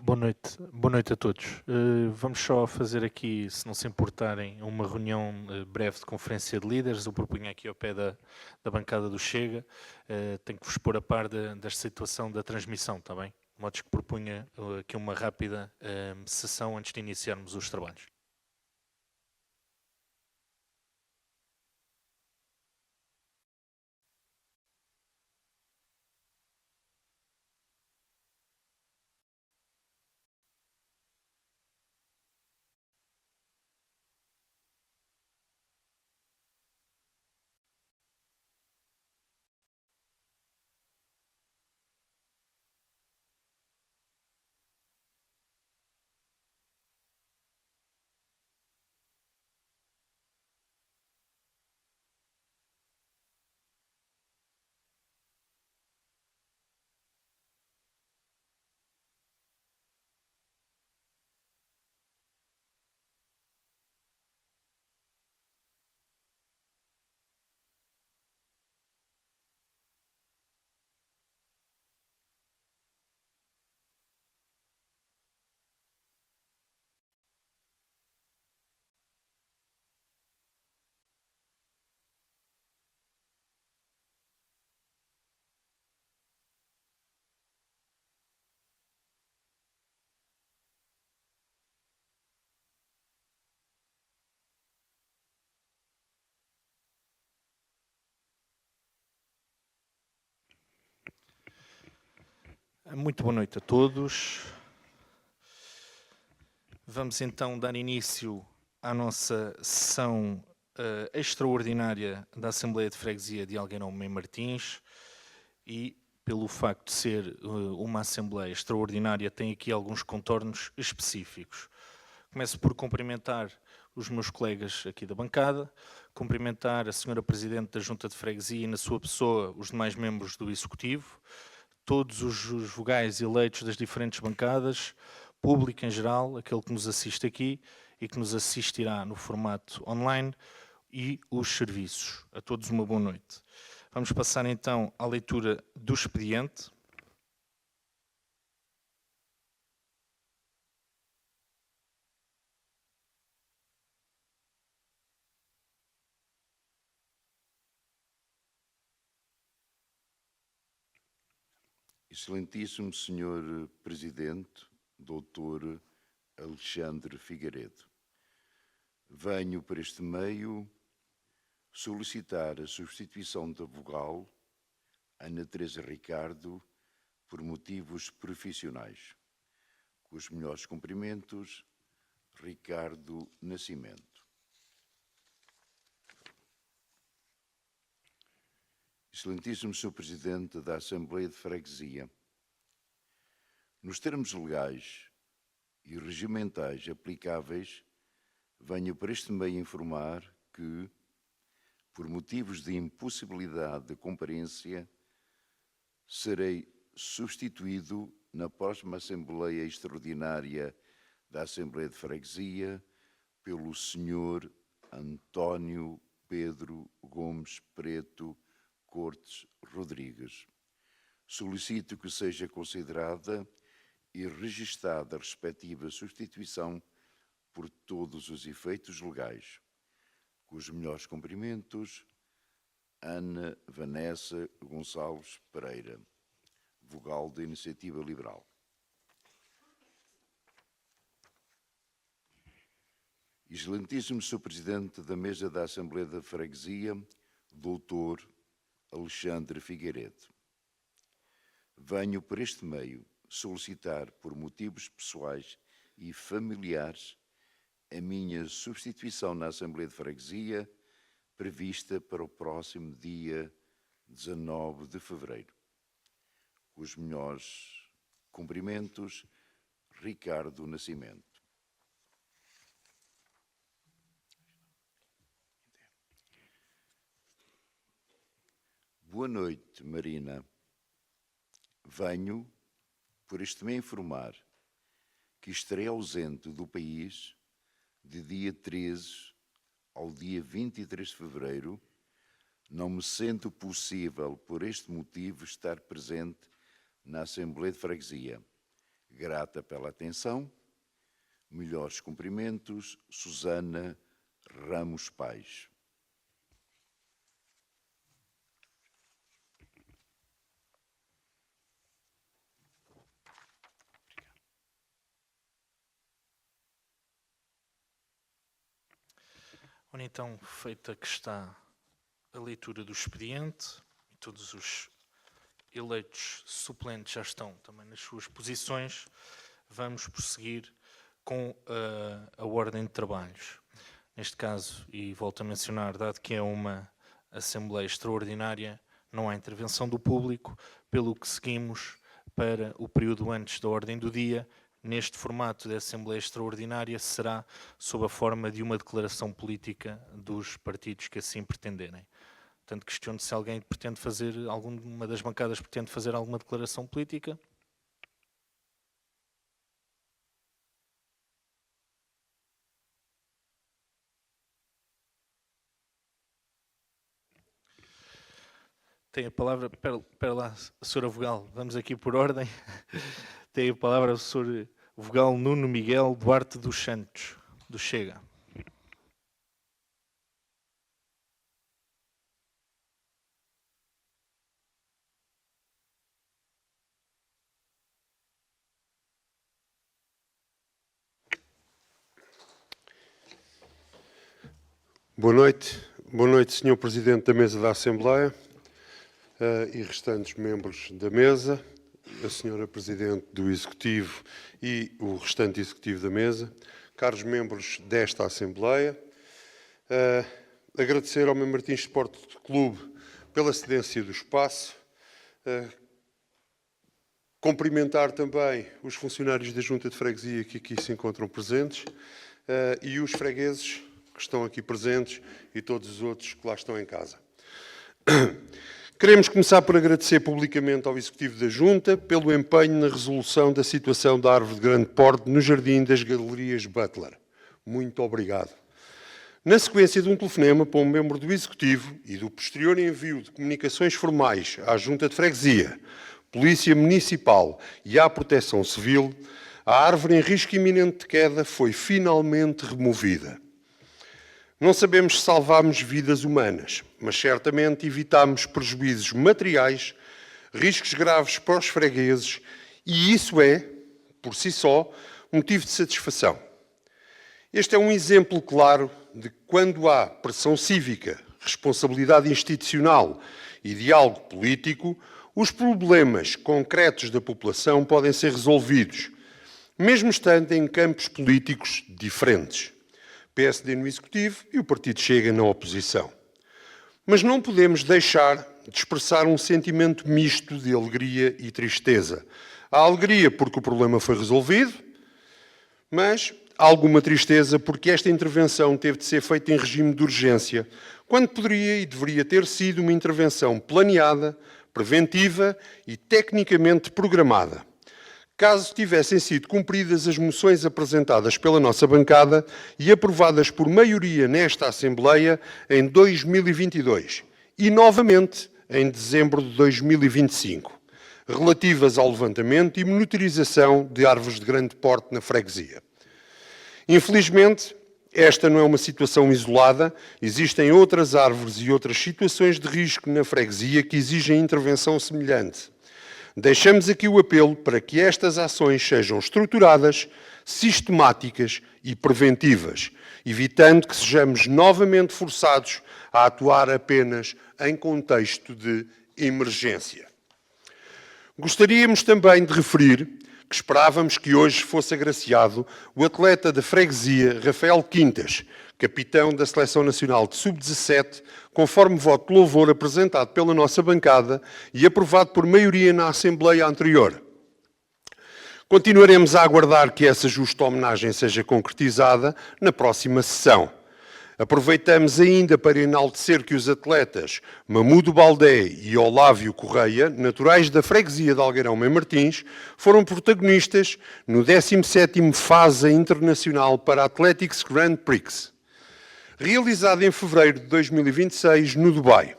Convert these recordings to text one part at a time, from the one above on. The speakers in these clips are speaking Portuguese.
Boa noite a todos. Vamos só fazer aqui, se não se importarem, uma reunião breve de conferência de líderes. Eu propunha aqui ao pé da bancada do Chega. Tenho que vos pôr a par da situação da transmissão, está bem? De modo que propunha aqui uma rápida sessão antes de iniciarmos os trabalhos. Muito boa noite a todos. Vamos então dar início à nossa sessão extraordinária da Assembleia de Freguesia de Algueirão-Mem Martins e, pelo facto de ser uma Assembleia extraordinária, tem aqui alguns contornos específicos. Começo por cumprimentar os meus colegas aqui da bancada, cumprimentar a senhora Presidente da Junta de Freguesia e, na sua pessoa, os demais membros do Executivo, todos os vogais eleitos das diferentes bancadas, público em geral, aquele que nos assiste aqui e que nos assistirá no formato online, e os serviços. A todos uma boa noite. Vamos passar então à leitura do expediente. Excelentíssimo Senhor Presidente, Doutor Alexandre Figueiredo, venho por este meio solicitar a substituição da vogal Ana Teresa Ricardo por motivos profissionais. Com os melhores cumprimentos, Ricardo Nascimento. Excelentíssimo Sr. Presidente da Assembleia de Freguesia, nos termos legais e regimentais aplicáveis, venho por este meio informar que, por motivos de impossibilidade de comparência, serei substituído na próxima Assembleia Extraordinária da Assembleia de Freguesia pelo Sr. António Pedro Gomes Preto Cortes Rodrigues. Solicito que seja considerada e registada a respectiva substituição por todos os efeitos legais. Com os melhores cumprimentos, Ana Vanessa Gonçalves Pereira, vogal da Iniciativa Liberal. Excelentíssimo Sr. Presidente da Mesa da Assembleia da Freguesia, Doutor Alexandre Figueiredo, venho por este meio solicitar, por motivos pessoais e familiares, a minha substituição na Assembleia de Freguesia, prevista para o próximo dia 19 de fevereiro. Com os melhores cumprimentos, Ricardo Nascimento. Boa noite, Marina. Venho, por este meio, informar que estarei ausente do país de dia 13 ao dia 23 de fevereiro, não me sendo possível, por este motivo, estar presente na Assembleia de Freguesia. Grata pela atenção. Melhores cumprimentos, Susana Ramos Pais. Ora, então, feita que está a leitura do expediente, e todos os eleitos suplentes já estão também nas suas posições, vamos prosseguir com a ordem de trabalhos. Neste caso, e volto a mencionar, dado que é uma Assembleia Extraordinária, não há intervenção do público, pelo que seguimos para o período antes da ordem do dia. Neste formato de Assembleia Extraordinária será sob a forma de uma declaração política dos partidos que assim pretenderem. Portanto, questiono se alguém pretende fazer, alguma das bancadas pretende fazer alguma declaração política. Tem a palavra, espera lá, a Sra. Vogal, vamos aqui por ordem. Tem a palavra o Sr. Vogal Nuno Miguel Duarte dos Santos, do Chega. Boa noite, Sr. Presidente da Mesa da Assembleia e restantes membros da Mesa, a Sra. Presidente do Executivo e o restante Executivo da Mesa, caros membros desta Assembleia, agradecer ao Mem Martins Sport Clube pela cedência do espaço, cumprimentar também os funcionários da Junta de Freguesia que aqui se encontram presentes e os fregueses que estão aqui presentes e todos os outros que lá estão em casa. Queremos começar por agradecer publicamente ao Executivo da Junta pelo empenho na resolução da situação da árvore de grande porte no Jardim das Galerias Butler. Muito obrigado. Na sequência de um telefonema para um membro do Executivo e do posterior envio de comunicações formais à Junta de Freguesia, Polícia Municipal e à Proteção Civil, a árvore em risco iminente de queda foi finalmente removida. Não sabemos se salvámos vidas humanas, mas certamente evitámos prejuízos materiais, riscos graves para os fregueses e isso é, por si só, motivo de satisfação. Este é um exemplo claro de que quando há pressão cívica, responsabilidade institucional e diálogo político, os problemas concretos da população podem ser resolvidos, mesmo estando em campos políticos diferentes. PSD no Executivo e o Partido Chega na oposição. Mas não podemos deixar de expressar um sentimento misto de alegria e tristeza. Há alegria porque o problema foi resolvido, mas há alguma tristeza porque esta intervenção teve de ser feita em regime de urgência, quando poderia e deveria ter sido uma intervenção planeada, preventiva e tecnicamente programada. Caso tivessem sido cumpridas as moções apresentadas pela nossa bancada e aprovadas por maioria nesta Assembleia em 2022 e, novamente, em dezembro de 2025, relativas ao levantamento e monitorização de árvores de grande porte na freguesia. Infelizmente, esta não é uma situação isolada, existem outras árvores e outras situações de risco na freguesia que exigem intervenção semelhante. Deixamos aqui o apelo para que estas ações sejam estruturadas, sistemáticas e preventivas, evitando que sejamos novamente forçados a atuar apenas em contexto de emergência. Gostaríamos também de referir que esperávamos que hoje fosse agraciado o atleta da freguesia Rafael Quintas, capitão da Seleção Nacional de Sub-17, conforme voto de louvor apresentado pela nossa bancada e aprovado por maioria na Assembleia anterior. Continuaremos a aguardar que essa justa homenagem seja concretizada na próxima sessão. Aproveitamos ainda para enaltecer que os atletas Mamudo Baldé e Olávio Correia, naturais da freguesia de Algueirão Mem Martins, foram protagonistas no 17º FASA Internacional para Athletics Grand Prix, realizado em fevereiro de 2026 no Dubai.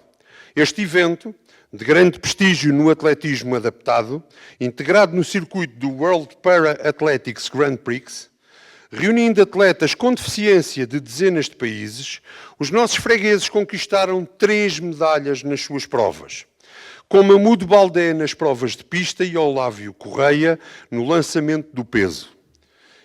Este evento de grande prestígio no atletismo adaptado, integrado no circuito do World Para Athletics Grand Prix, reunindo atletas com deficiência de dezenas de países, os nossos fregueses conquistaram 3 medalhas nas suas provas, com Mahmoud Baldé nas provas de pista e Olávio Correia no lançamento do peso.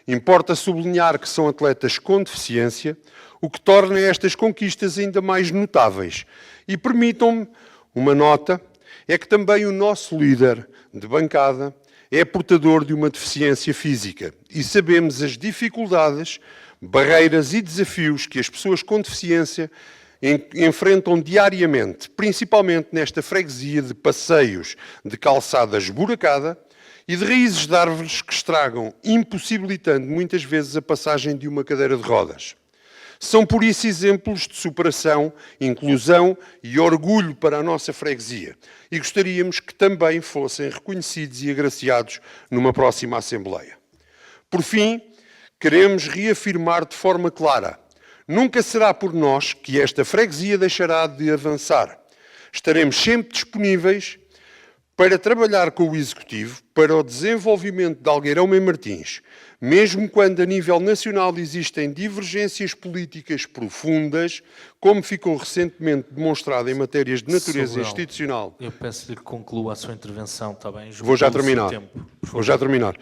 Importa sublinhar que são atletas com deficiência, o que torna estas conquistas ainda mais notáveis. E permitam-me uma nota, é que também o nosso líder de bancada é portador de uma deficiência física e sabemos as dificuldades, barreiras e desafios que as pessoas com deficiência enfrentam diariamente, principalmente nesta freguesia de passeios de calçada esburacada e de raízes de árvores que estragam, impossibilitando muitas vezes a passagem de uma cadeira de rodas. São, por isso, exemplos de superação, inclusão e orgulho para a nossa freguesia. E gostaríamos que também fossem reconhecidos e agraciados numa próxima Assembleia. Por fim, queremos reafirmar de forma clara: nunca será por nós que esta freguesia deixará de avançar. Estaremos sempre disponíveis para trabalhar com o Executivo para o desenvolvimento de Algueirão e Martins, mesmo quando a nível nacional existem divergências políticas profundas, como ficou recentemente demonstrado em matérias de natureza institucional. Eu peço-lhe que conclua a sua intervenção, está bem? Vou já terminar. Vou já terminar.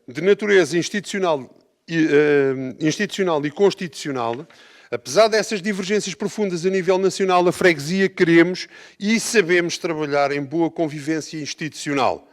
De natureza institucional e constitucional, apesar dessas divergências profundas a nível nacional, a freguesia queremos e sabemos trabalhar em boa convivência institucional,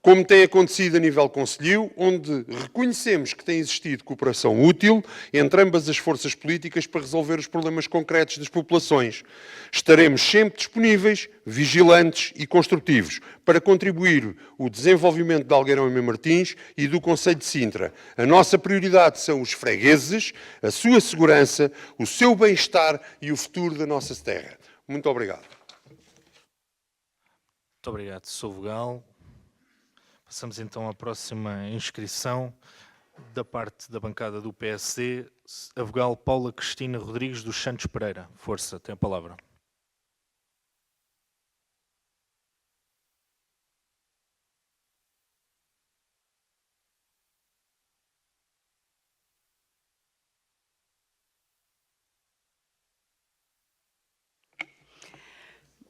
como tem acontecido a nível concelhio, onde reconhecemos que tem existido cooperação útil entre ambas as forças políticas para resolver os problemas concretos das populações. Estaremos sempre disponíveis, vigilantes e construtivos para contribuir o desenvolvimento de Algueirão e Martins e do Concelho de Sintra. A nossa prioridade são os fregueses, a sua segurança, o seu bem-estar e o futuro da nossa terra. Muito obrigado. Muito obrigado, Sr. Vogal. Passamos então à próxima inscrição da parte da bancada do PSD, a vogal Paula Cristina Rodrigues dos Santos Pereira. Força, tem a palavra.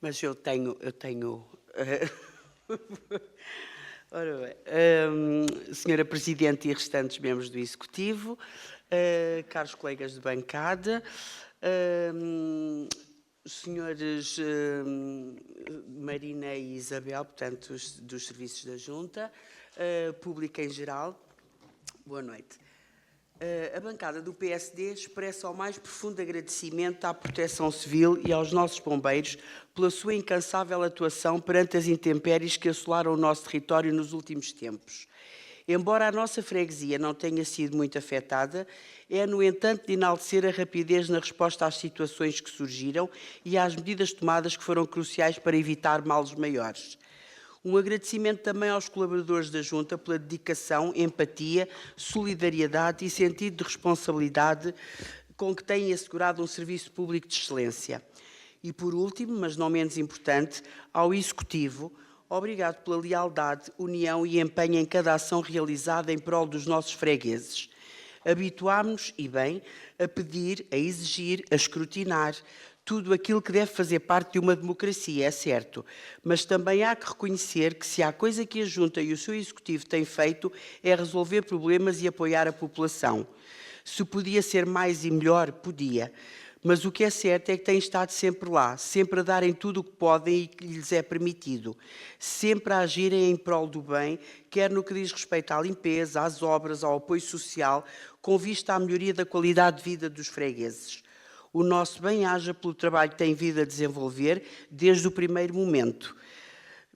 Mas eu tenho ora bem, Senhora Presidente e restantes membros do Executivo, caros colegas de bancada, senhores Marina e Isabel, portanto, dos serviços da Junta, público em geral, boa noite. A bancada do PSD expressa o mais profundo agradecimento à Proteção Civil e aos nossos bombeiros pela sua incansável atuação perante as intempéries que assolaram o nosso território nos últimos tempos. Embora a nossa freguesia não tenha sido muito afetada, é, no entanto, de enaltecer a rapidez na resposta às situações que surgiram e às medidas tomadas que foram cruciais para evitar males maiores. Um agradecimento também aos colaboradores da Junta pela dedicação, empatia, solidariedade e sentido de responsabilidade com que têm assegurado um serviço público de excelência. E, por último, mas não menos importante, ao Executivo, obrigado pela lealdade, união e empenho em cada ação realizada em prol dos nossos fregueses. Habituámos-nos, e bem, a pedir, a exigir, a escrutinar tudo aquilo que deve fazer parte de uma democracia, é certo, mas também há que reconhecer que se há coisa que a Junta e o seu Executivo têm feito é resolver problemas e apoiar a população. Se podia ser mais e melhor, podia. Mas o que é certo é que têm estado sempre lá, sempre a darem tudo o que podem e que lhes é permitido, sempre a agirem em prol do bem, quer no que diz respeito à limpeza, às obras, ao apoio social, com vista à melhoria da qualidade de vida dos fregueses. O nosso bem-aja pelo trabalho que tem vindo a desenvolver desde o primeiro momento.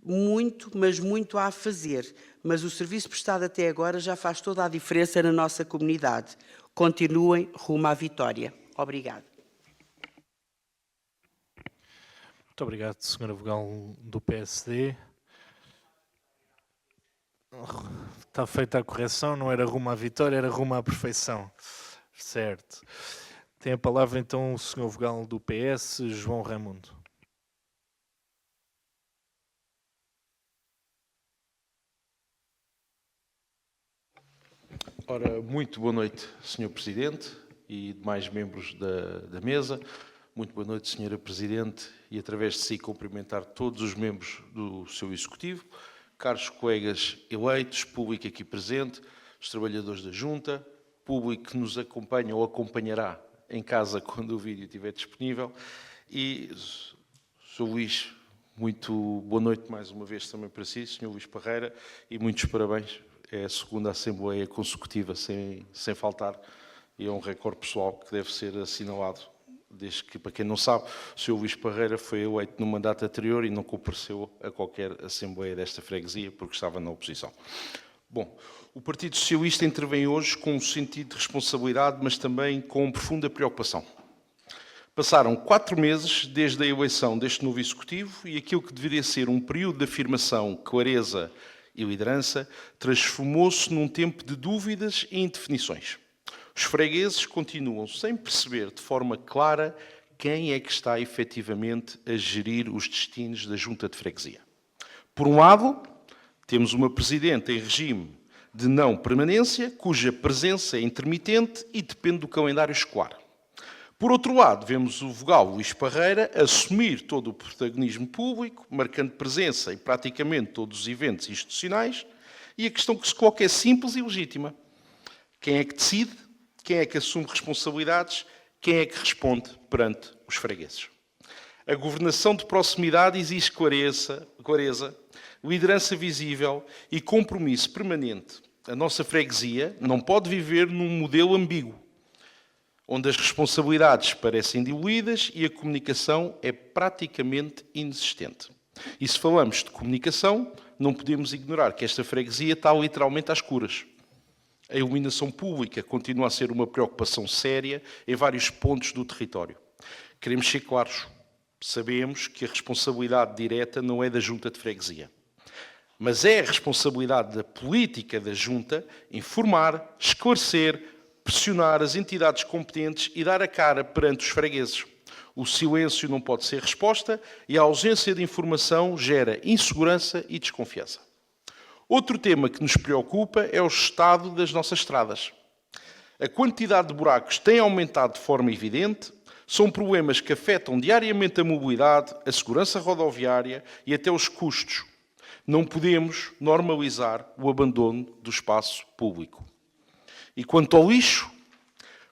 Muito, mas muito há a fazer, mas o serviço prestado até agora já faz toda a diferença na nossa comunidade. Continuem rumo à vitória. Obrigado. Muito obrigado, Sra. Vogal do PSD. Está feita a correção, não era rumo à vitória, era rumo à perfeição. Certo. Tem a palavra então o Sr. Vogal do PS, João Raimundo. Ora, muito boa noite, Sr. Presidente e demais membros da mesa. Muito boa noite, Sra. Presidente, e através de si cumprimentar todos os membros do seu Executivo, caros colegas eleitos, público aqui presente, os trabalhadores da Junta, público que nos acompanha ou acompanhará em casa quando o vídeo estiver disponível. E, Sr. Luís, muito boa noite mais uma vez também para si, Sr. Luís Parreira, e muitos parabéns. É a segunda Assembleia consecutiva sem faltar, e é um recorde pessoal que deve ser assinalado. Desde que, para quem não sabe, o Sr. Luís Parreira foi eleito no mandato anterior e não compareceu a qualquer Assembleia desta freguesia porque estava na oposição. Bom, o Partido Socialista intervém hoje com um sentido de responsabilidade, mas também com profunda preocupação. Passaram 4 meses desde a eleição deste novo Executivo e aquilo que deveria ser um período de afirmação, clareza e liderança transformou-se num tempo de dúvidas e indefinições. Os fregueses continuam sem perceber de forma clara quem é que está efetivamente a gerir os destinos da Junta de Freguesia. Por um lado, temos uma Presidente em regime de não permanência, cuja presença é intermitente e depende do calendário escolar. Por outro lado, vemos o vogal Luís Parreira assumir todo o protagonismo público, marcando presença em praticamente todos os eventos institucionais, e a questão que se coloca é simples e legítima. Quem é que decide? Quem é que assume responsabilidades? Quem é que responde perante os fregueses? A governação de proximidade exige clareza, liderança visível e compromisso permanente. A nossa freguesia não pode viver num modelo ambíguo, onde as responsabilidades parecem diluídas e a comunicação é praticamente inexistente. E se falamos de comunicação, não podemos ignorar que esta freguesia está literalmente às escuras. A iluminação pública continua a ser uma preocupação séria em vários pontos do território. Queremos ser claros. Sabemos que a responsabilidade direta não é da Junta de Freguesia. Mas é a responsabilidade da política da Junta informar, esclarecer, pressionar as entidades competentes e dar a cara perante os fregueses. O silêncio não pode ser resposta e a ausência de informação gera insegurança e desconfiança. Outro tema que nos preocupa é o estado das nossas estradas. A quantidade de buracos tem aumentado de forma evidente, são problemas que afetam diariamente a mobilidade, a segurança rodoviária e até os custos. Não podemos normalizar o abandono do espaço público. E quanto ao lixo,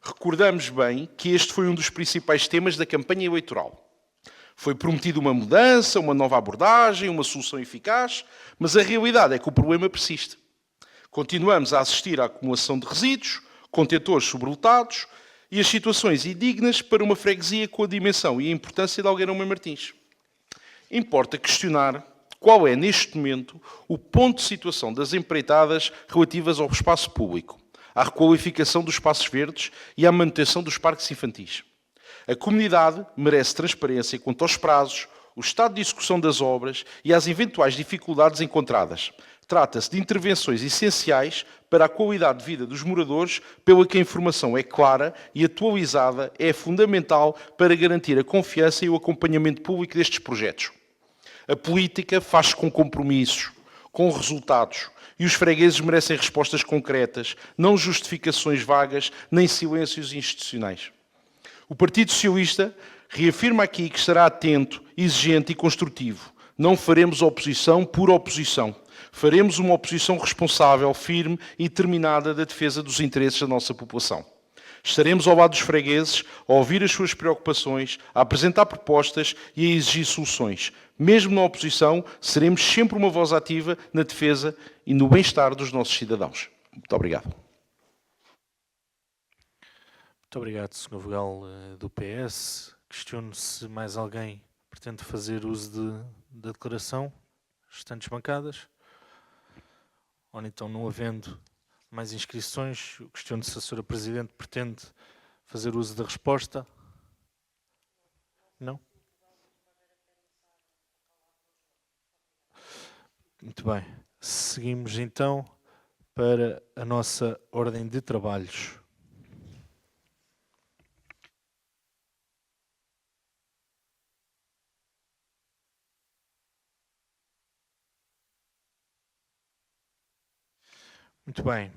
recordamos bem que este foi um dos principais temas da campanha eleitoral. Foi prometida uma mudança, uma nova abordagem, uma solução eficaz, mas a realidade é que o problema persiste. Continuamos a assistir à acumulação de resíduos, contentores sobrelotados e as situações indignas para uma freguesia com a dimensão e a importância de Algueirão Mãe Martins. Importa questionar qual é, neste momento, o ponto de situação das empreitadas relativas ao espaço público, à requalificação dos espaços verdes e à manutenção dos parques infantis. A comunidade merece transparência quanto aos prazos, o estado de execução das obras e às eventuais dificuldades encontradas. Trata-se de intervenções essenciais para a qualidade de vida dos moradores, pela que a informação é clara e atualizada, é fundamental para garantir a confiança e o acompanhamento público destes projetos. A política faz-se com compromissos, com resultados, e os fregueses merecem respostas concretas, não justificações vagas, nem silêncios institucionais. O Partido Socialista reafirma aqui que estará atento, exigente e construtivo. Não faremos oposição por oposição. Faremos uma oposição responsável, firme e determinada da defesa dos interesses da nossa população. Estaremos ao lado dos fregueses, a ouvir as suas preocupações, a apresentar propostas e a exigir soluções. Mesmo na oposição, seremos sempre uma voz ativa na defesa e no bem-estar dos nossos cidadãos. Muito obrigado. Muito obrigado, Sr. Vogal do PS. Questiono se mais alguém pretende fazer uso da declaração. Restantes bancadas. Ou então, não havendo mais inscrições, questiono se a Sra. Presidente pretende fazer uso da resposta. Não? Muito bem. Seguimos então para a nossa ordem de trabalhos. Muito bem.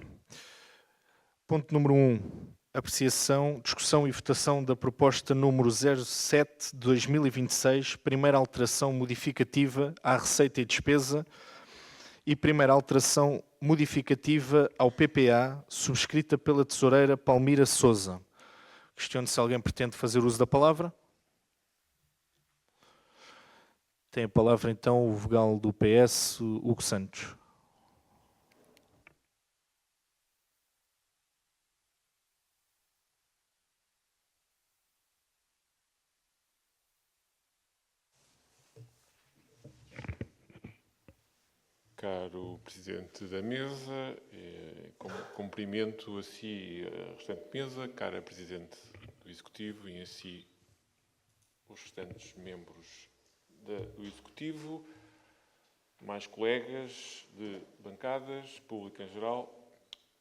Ponto número 1. Apreciação, discussão e votação da proposta número 07 de 2026, primeira alteração modificativa à receita e despesa e primeira alteração modificativa ao PPA, subscrita pela tesoureira Palmira Sousa. Questiono se alguém pretende fazer uso da palavra. Tem a palavra então o vogal do PS, Hugo Santos. Caro Presidente da Mesa, cumprimento a si a restante mesa, cara Presidente do Executivo e a si os restantes membros do Executivo, mais colegas de bancadas, público em geral,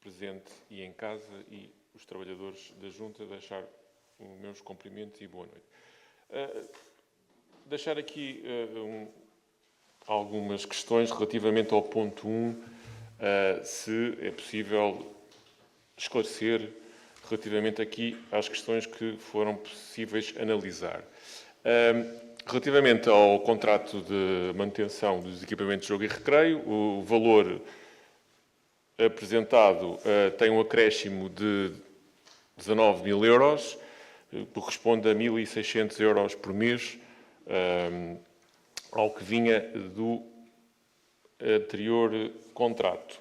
presente e em casa, e os trabalhadores da Junta, deixar os meus cumprimentos e boa noite. Deixar aqui algumas questões relativamente ao ponto 1, se é possível esclarecer relativamente aqui às questões que foram possíveis analisar. Relativamente ao contrato de manutenção dos equipamentos de jogo e recreio, o valor apresentado tem um acréscimo de 19 mil euros, corresponde a 1.600 euros por mês, ao que vinha do anterior contrato.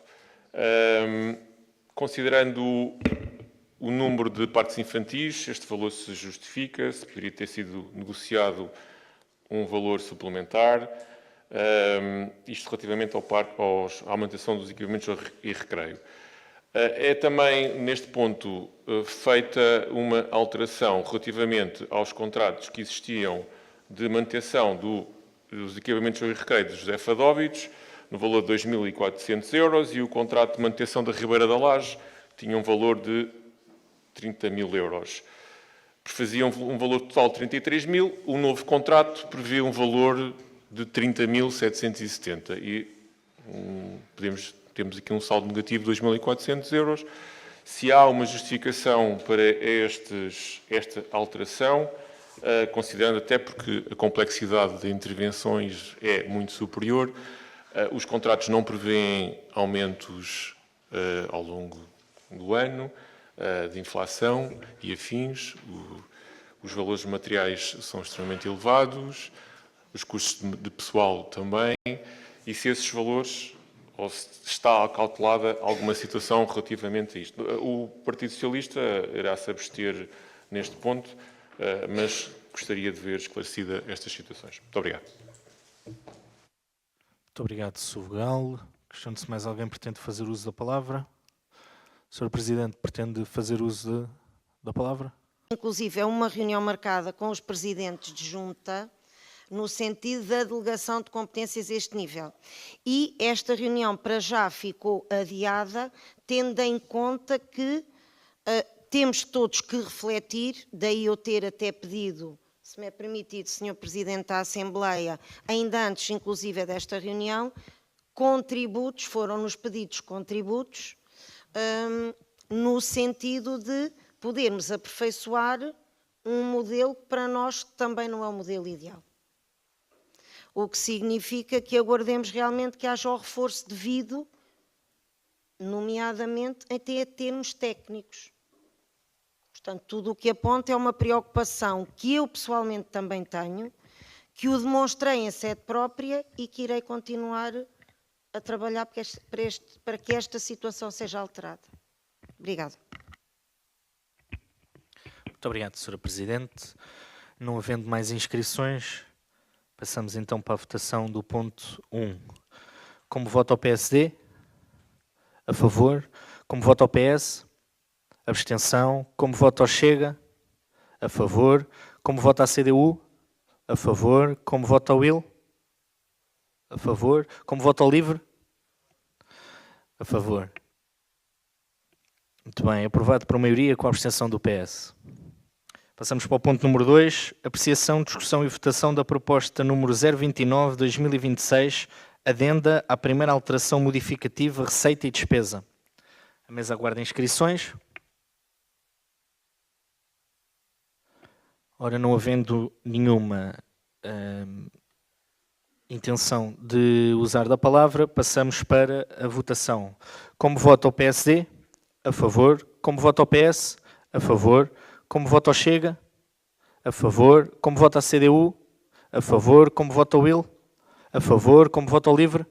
Considerando o número de parques infantis, este valor se justifica, se poderia ter sido negociado um valor suplementar, isto relativamente à manutenção dos equipamentos e recreio. É também, neste ponto, feita uma alteração relativamente aos contratos que existiam de manutenção dos equipamentos e recreio de José Fadóvidos, no valor de 2.400 euros, e o contrato de manutenção da Ribeira da Laje tinha um valor de 30 mil euros. Fazia um valor total de 33 mil, o novo contrato prevê um valor de 30.770 e temos aqui um saldo negativo de 2.400 euros. Se há uma justificação para esta alteração, considerando até porque a complexidade de intervenções é muito superior, os contratos não prevêem aumentos ao longo do ano de inflação e afins, os valores materiais são extremamente elevados, os custos de pessoal também, e se esses valores, ou se está calculada alguma situação relativamente a isto. O Partido Socialista irá se abster neste ponto, mas gostaria de ver esclarecida estas situações. Muito obrigado. Muito obrigado, Sr. Vogal. Questiono se mais alguém pretende fazer uso da palavra. Sr. Presidente, pretende fazer uso da palavra? Inclusive, é uma reunião marcada com os presidentes de junta, no sentido da delegação de competências a este nível. E esta reunião, para já, ficou adiada, tendo em conta que temos todos que refletir, daí eu ter até pedido, se me é permitido, Sr. Presidente da Assembleia, ainda antes, inclusive, desta reunião, contributos, foram-nos pedidos contributos, no sentido de podermos aperfeiçoar um modelo que para nós também não é o modelo ideal. O que significa que aguardemos realmente que haja o reforço devido, nomeadamente até a termos técnicos. Portanto, tudo o que aponta é uma preocupação que eu pessoalmente também tenho, que o demonstrei em sede própria e que irei continuar a trabalhar para que esta situação seja alterada. Obrigada. Muito obrigado, Sra. Presidente. Não havendo mais inscrições, passamos então para a votação do ponto 1. Como vota o PSD? A favor. Como vota o PS? Abstenção. Como vota o Chega? A favor. Como vota a CDU? A favor. Como vota o WIL? A favor. Como vota o LIVRE? A favor. Muito bem. Aprovado por maioria com a abstenção do PS. Passamos para o ponto número 2. Apreciação, discussão e votação da proposta número 029/2026, adenda à primeira alteração modificativa, receita e despesa. A mesa aguarda inscrições. Ora, não havendo nenhuma intenção de usar da palavra, passamos para a votação. Como vota o PSD? A favor. Como vota o PS? A favor. Como vota o Chega? A favor. Como vota a CDU? A favor. Como vota o WIL? A favor. Como vota o LIVRE?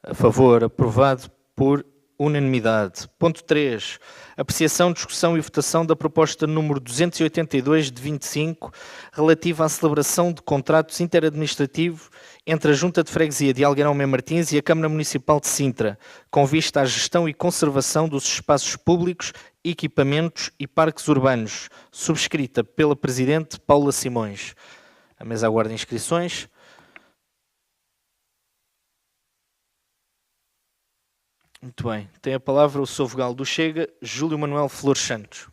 A favor. Aprovado por unanimidade. Ponto 3. Apreciação, discussão e votação da proposta número 282 de 25, relativa à celebração de contratos interadministrativos entre a Junta de Freguesia de Algueirão Mem Martins e a Câmara Municipal de Sintra, com vista à gestão e conservação dos espaços públicos, equipamentos e parques urbanos, subscrita pela Presidente Paula Simões. A mesa aguarda inscrições. Muito bem. Tem a palavra o Sr. Vogal do Chega, Júlio Manuel Flores Santos.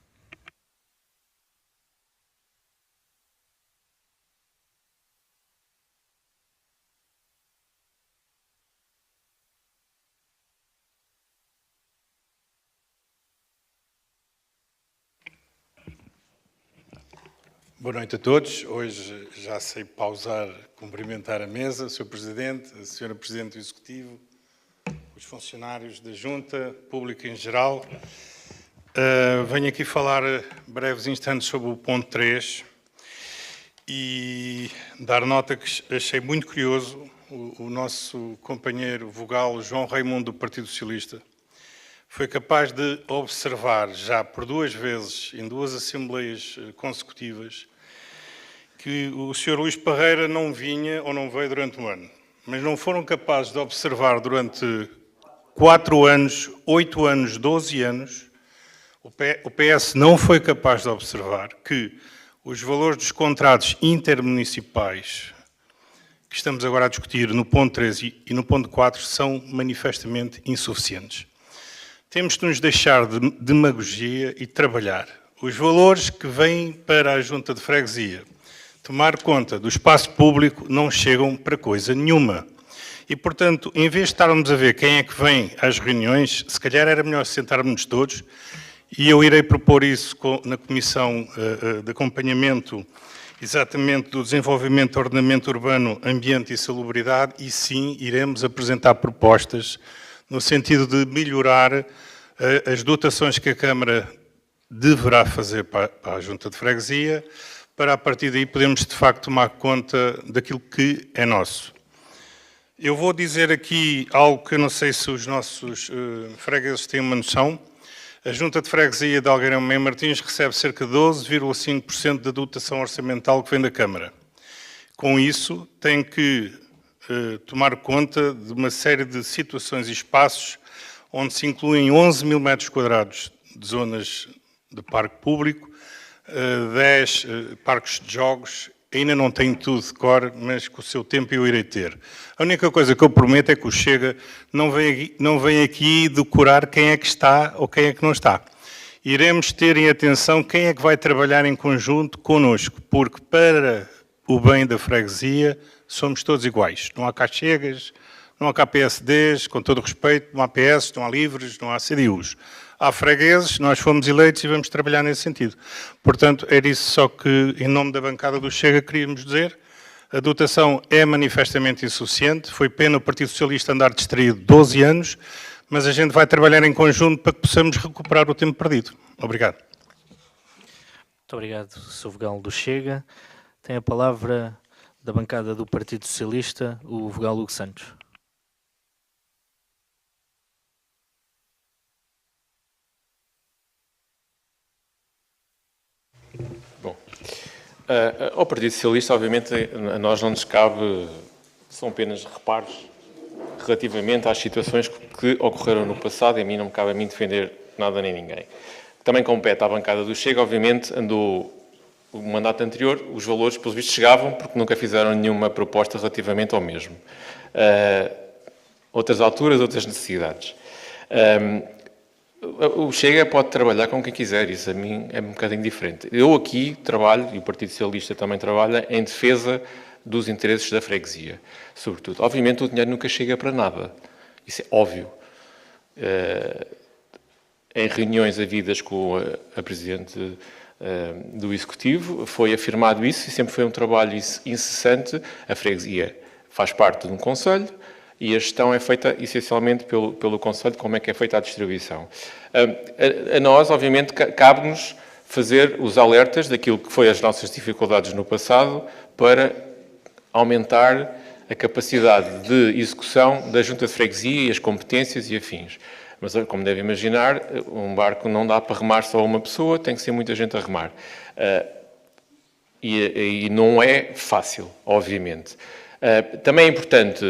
Boa noite a todos. Hoje já sei pausar, cumprimentar a mesa, o Sr. Presidente, a Sra. Presidente do Executivo, os funcionários da Junta, público em geral. Venho aqui falar breves instantes sobre o ponto 3 e dar nota que achei muito curioso o nosso companheiro vogal João Raimundo do Partido Socialista foi capaz de observar já por 2 vezes em 2 assembleias consecutivas que o Sr. Luís Parreira não vinha ou não veio durante um ano, mas não foram capazes de observar durante 4 anos, 8 anos, 12 anos, o PS não foi capaz de observar que os valores dos contratos intermunicipais que estamos agora a discutir no ponto 3 e no ponto 4 são manifestamente insuficientes. Temos de nos deixar de demagogia e trabalhar. Os valores que vêm para a Junta de Freguesia tomar conta do espaço público não chegam para coisa nenhuma. E, portanto, em vez de estarmos a ver quem é que vem às reuniões, se calhar era melhor sentarmos todos, e eu irei propor isso na Comissão de Acompanhamento, exatamente do Desenvolvimento, Ordenamento Urbano, Ambiente e Salubridade, e sim, iremos apresentar propostas no sentido de melhorar as dotações que a Câmara deverá fazer para a Junta de Freguesia, para a partir daí podermos de facto tomar conta daquilo que é nosso. Eu vou dizer aqui algo que eu não sei se os nossos fregueses têm uma noção. A Junta de Freguesia de Algueirão Mem Martins recebe cerca de 12,5% da dotação orçamental que vem da Câmara. Com isso, tem que tomar conta de uma série de situações e espaços onde se incluem 11 mil metros quadrados de zonas de parque público, 10 parques de jogos. Ainda não tenho tudo de cor, mas com o seu tempo eu irei ter. A única coisa que eu prometo é que o Chega não vem aqui decorar quem é que está ou quem é que não está. Iremos ter em atenção quem é que vai trabalhar em conjunto connosco, porque para o bem da freguesia somos todos iguais. Não há cá Chegas, não há cá PSDs, com todo o respeito, não há PS, não há LIVRES, não há CDUs. Há fregueses, nós fomos eleitos e vamos trabalhar nesse sentido. Portanto, era isso só que, em nome da bancada do Chega, queríamos dizer. A dotação é manifestamente insuficiente. Foi pena o Partido Socialista andar distraído 12 anos, mas a gente vai trabalhar em conjunto para que possamos recuperar o tempo perdido. Obrigado. Muito obrigado, Sr. Vogal do Chega. Tem a palavra da bancada do Partido Socialista, o Vogal Hugo Santos. Bom, ao Partido Socialista, obviamente, a nós não nos cabe, são apenas reparos relativamente às situações que ocorreram no passado, e a mim não me cabe a mim defender nada nem ninguém. Também compete à bancada do Chega, obviamente, andou o mandato anterior, os valores, pelos vistos, chegavam, porque nunca fizeram nenhuma proposta relativamente ao mesmo. Outras alturas, outras necessidades. O Chega pode trabalhar com quem quiser, isso a mim é um bocadinho diferente. Eu aqui trabalho, e o Partido Socialista também trabalha, em defesa dos interesses da freguesia, sobretudo. Obviamente o dinheiro nunca chega para nada, isso é óbvio. Em reuniões havidas com a Presidente do Executivo, foi afirmado isso e sempre foi um trabalho incessante. A freguesia faz parte de um conselho e a gestão é feita essencialmente pelo conselho, como é que é feita a distribuição. A nós, obviamente, cabe-nos fazer os alertas daquilo que foi as nossas dificuldades no passado para aumentar a capacidade de execução da Junta de Freguesia e as competências e afins. Mas, como deve imaginar, um barco não dá para remar só uma pessoa, tem que ser muita gente a remar. E não é fácil, obviamente. Também é importante,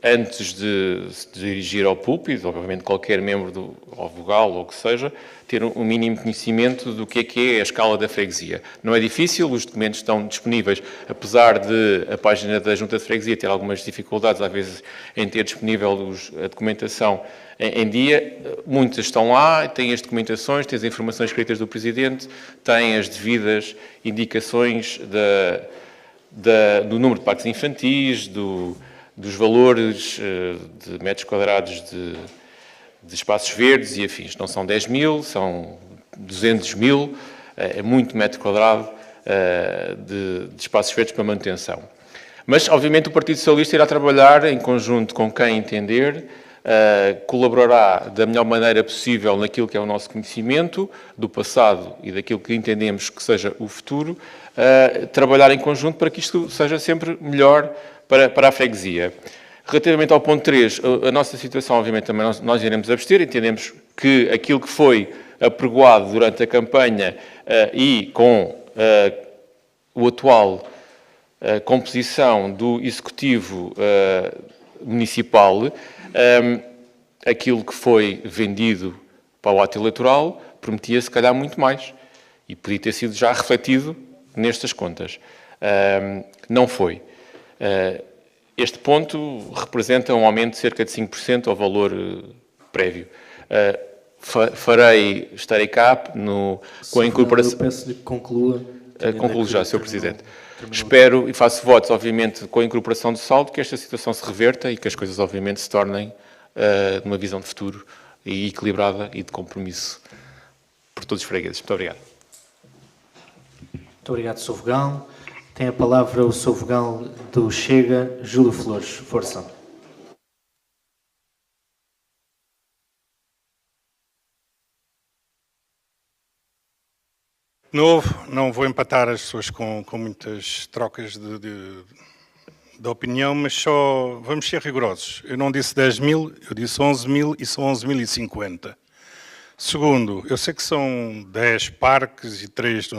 antes de se dirigir ao púlpito, obviamente qualquer membro ao vogal ou o que seja, ter um mínimo conhecimento do que é a escala da freguesia. Não é difícil, os documentos estão disponíveis, apesar de a página da Junta de Freguesia ter algumas dificuldades, às vezes, em ter disponível a documentação em dia, muitas estão lá, têm as documentações, têm as informações escritas do Presidente, têm as devidas indicações do número de parques infantis, dos valores de metros quadrados de espaços verdes e afins. Não são 10 mil, são 200 mil, é muito metro quadrado de espaços verdes para manutenção. Mas, obviamente, o Partido Socialista irá trabalhar em conjunto com quem entender, colaborará da melhor maneira possível naquilo que é o nosso conhecimento do passado e daquilo que entendemos que seja o futuro, trabalhar em conjunto para que isto seja sempre melhor para a freguesia. Relativamente ao ponto 3, a nossa situação, obviamente, também nós iremos abster, entendemos que aquilo que foi apregoado durante a campanha e com o atual composição do Executivo Municipal, aquilo que foi vendido para o ato eleitoral prometia, se calhar, muito mais e podia ter sido já refletido nestas contas. Não foi. Este ponto representa um aumento de cerca de 5% ao valor prévio. Estarei cá com a incorporação... Eu peço-lhe que conclua. Concluo já, Sr. Presidente. Espero e faço votos, obviamente, com a incorporação do saldo, que esta situação se reverta e que as coisas, obviamente, se tornem numa visão de futuro e equilibrada e de compromisso por todos os fregueses. Muito obrigado. Muito obrigado, Sr. Vogal. Tem a palavra o Sr. Vogal do Chega, Júlio Flores. Força. De novo, não vou empatar as pessoas com muitas trocas de opinião, mas só vamos ser rigorosos. Eu não disse 10 mil, eu disse 11 mil e são 11.050. Segundo, eu sei que são 10 parques e 3...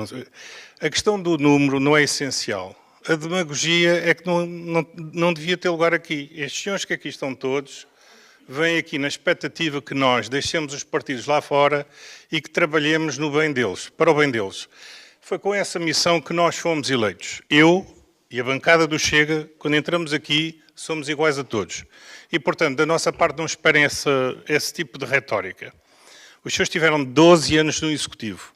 A questão do número não é essencial. A demagogia é que não devia ter lugar aqui. Estes senhores que aqui estão todos vêm aqui na expectativa que nós deixemos os partidos lá fora e que trabalhemos no bem deles, para o bem deles. Foi com essa missão que nós fomos eleitos. Eu e a bancada do Chega, quando entramos aqui, somos iguais a todos. E, portanto, da nossa parte não esperem esse tipo de retórica. Os senhores tiveram 12 anos no Executivo.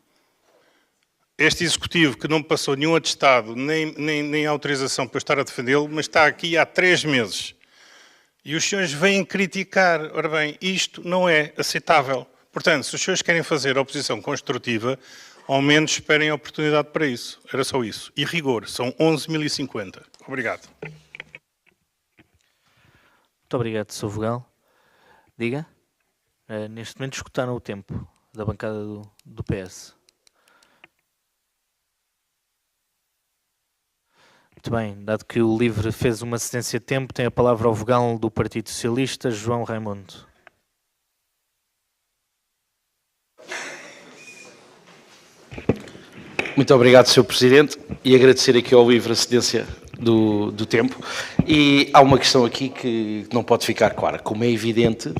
Este Executivo, que não passou nenhum atestado, nem autorização para eu estar a defendê-lo, mas está aqui há 3 meses. E os senhores vêm criticar. Ora bem, isto não é aceitável. Portanto, se os senhores querem fazer oposição construtiva, ao menos esperem a oportunidade para isso. Era só isso. E rigor, são 11.050. Obrigado. Muito obrigado, Sr. Vogal. Diga. Neste momento escutaram o tempo da bancada do PS. Muito bem, dado que o LIVRE fez uma cedência de tempo, tem a palavra ao vogal do Partido Socialista, João Raimundo. Muito obrigado, Sr. Presidente, e agradecer aqui ao LIVRE a cedência do tempo. E há uma questão aqui que não pode ficar clara. Como é evidente,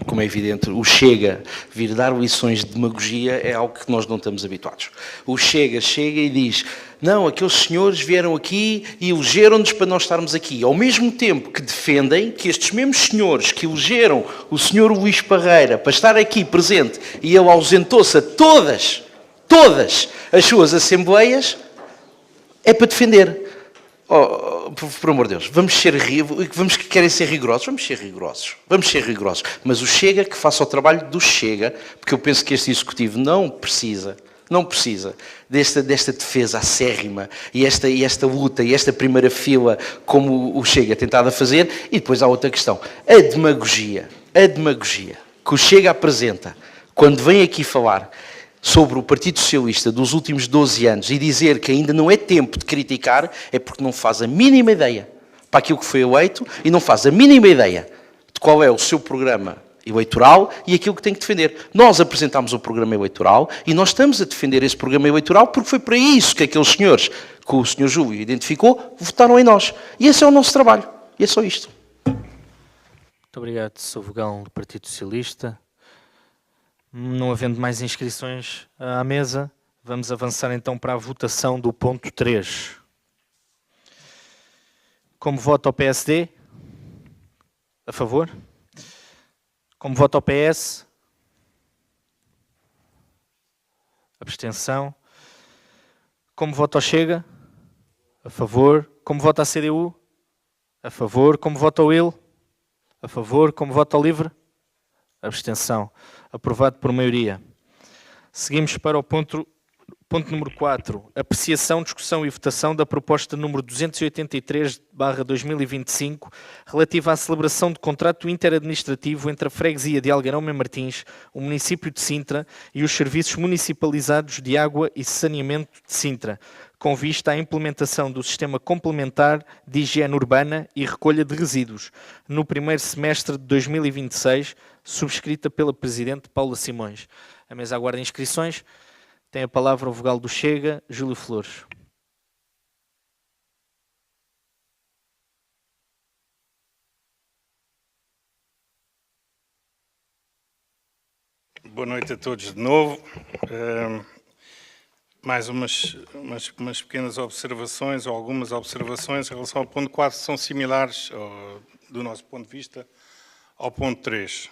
o Chega vir dar lições de demagogia é algo que nós não estamos habituados. O Chega e diz: não, aqueles senhores vieram aqui e elegeram-nos para nós estarmos aqui. Ao mesmo tempo que defendem que estes mesmos senhores que elegeram o Sr. Luís Parreira para estar aqui presente e ele ausentou-se a todas as suas assembleias, é para defender. Por amor de Deus, querem ser rigorosos? Vamos ser rigorosos. Mas o Chega que faça o trabalho do Chega, porque eu penso que este Executivo não precisa não precisa desta defesa acérrima e esta luta e esta primeira fila como o Chega tentado a fazer. E depois há outra questão, a demagogia que o Chega apresenta quando vem aqui falar sobre o Partido Socialista dos últimos 12 anos e dizer que ainda não é tempo de criticar, é porque não faz a mínima ideia para aquilo que foi eleito e não faz a mínima ideia de qual é o seu programa eleitoral e aquilo que tem que defender. Nós apresentámos o programa eleitoral e nós estamos a defender esse programa eleitoral porque foi para isso que aqueles senhores, que o Sr. Júlio identificou, votaram em nós. E esse é o nosso trabalho. E é só isto. Muito obrigado, Sr. Vogal do Partido Socialista. Não havendo mais inscrições à mesa, vamos avançar então para a votação do ponto 3. Como vota o PSD? A favor? Como vota o PS? Abstenção. Como vota o Chega? A favor. Como vota a CDU? A favor. Como vota o IL? A favor. Como vota o LIVRE? Abstenção. Aprovado por maioria. Seguimos para o ponto número 4. Apreciação, discussão e votação da proposta número 283/2025 relativa à celebração de contrato interadministrativo entre a Freguesia de Algueirão Mem Martins, o município de Sintra e os serviços municipalizados de água e saneamento de Sintra, com vista à implementação do sistema complementar de higiene urbana e recolha de resíduos, no primeiro semestre de 2026, subscrita pela Presidente Paula Simões. A mesa aguarda inscrições. Tem a palavra o vogal do Chega, Júlio Flores. Boa noite a todos de novo. Mais umas pequenas observações, ou algumas observações em relação ao ponto 4, são similares, do nosso ponto de vista, ao ponto 3.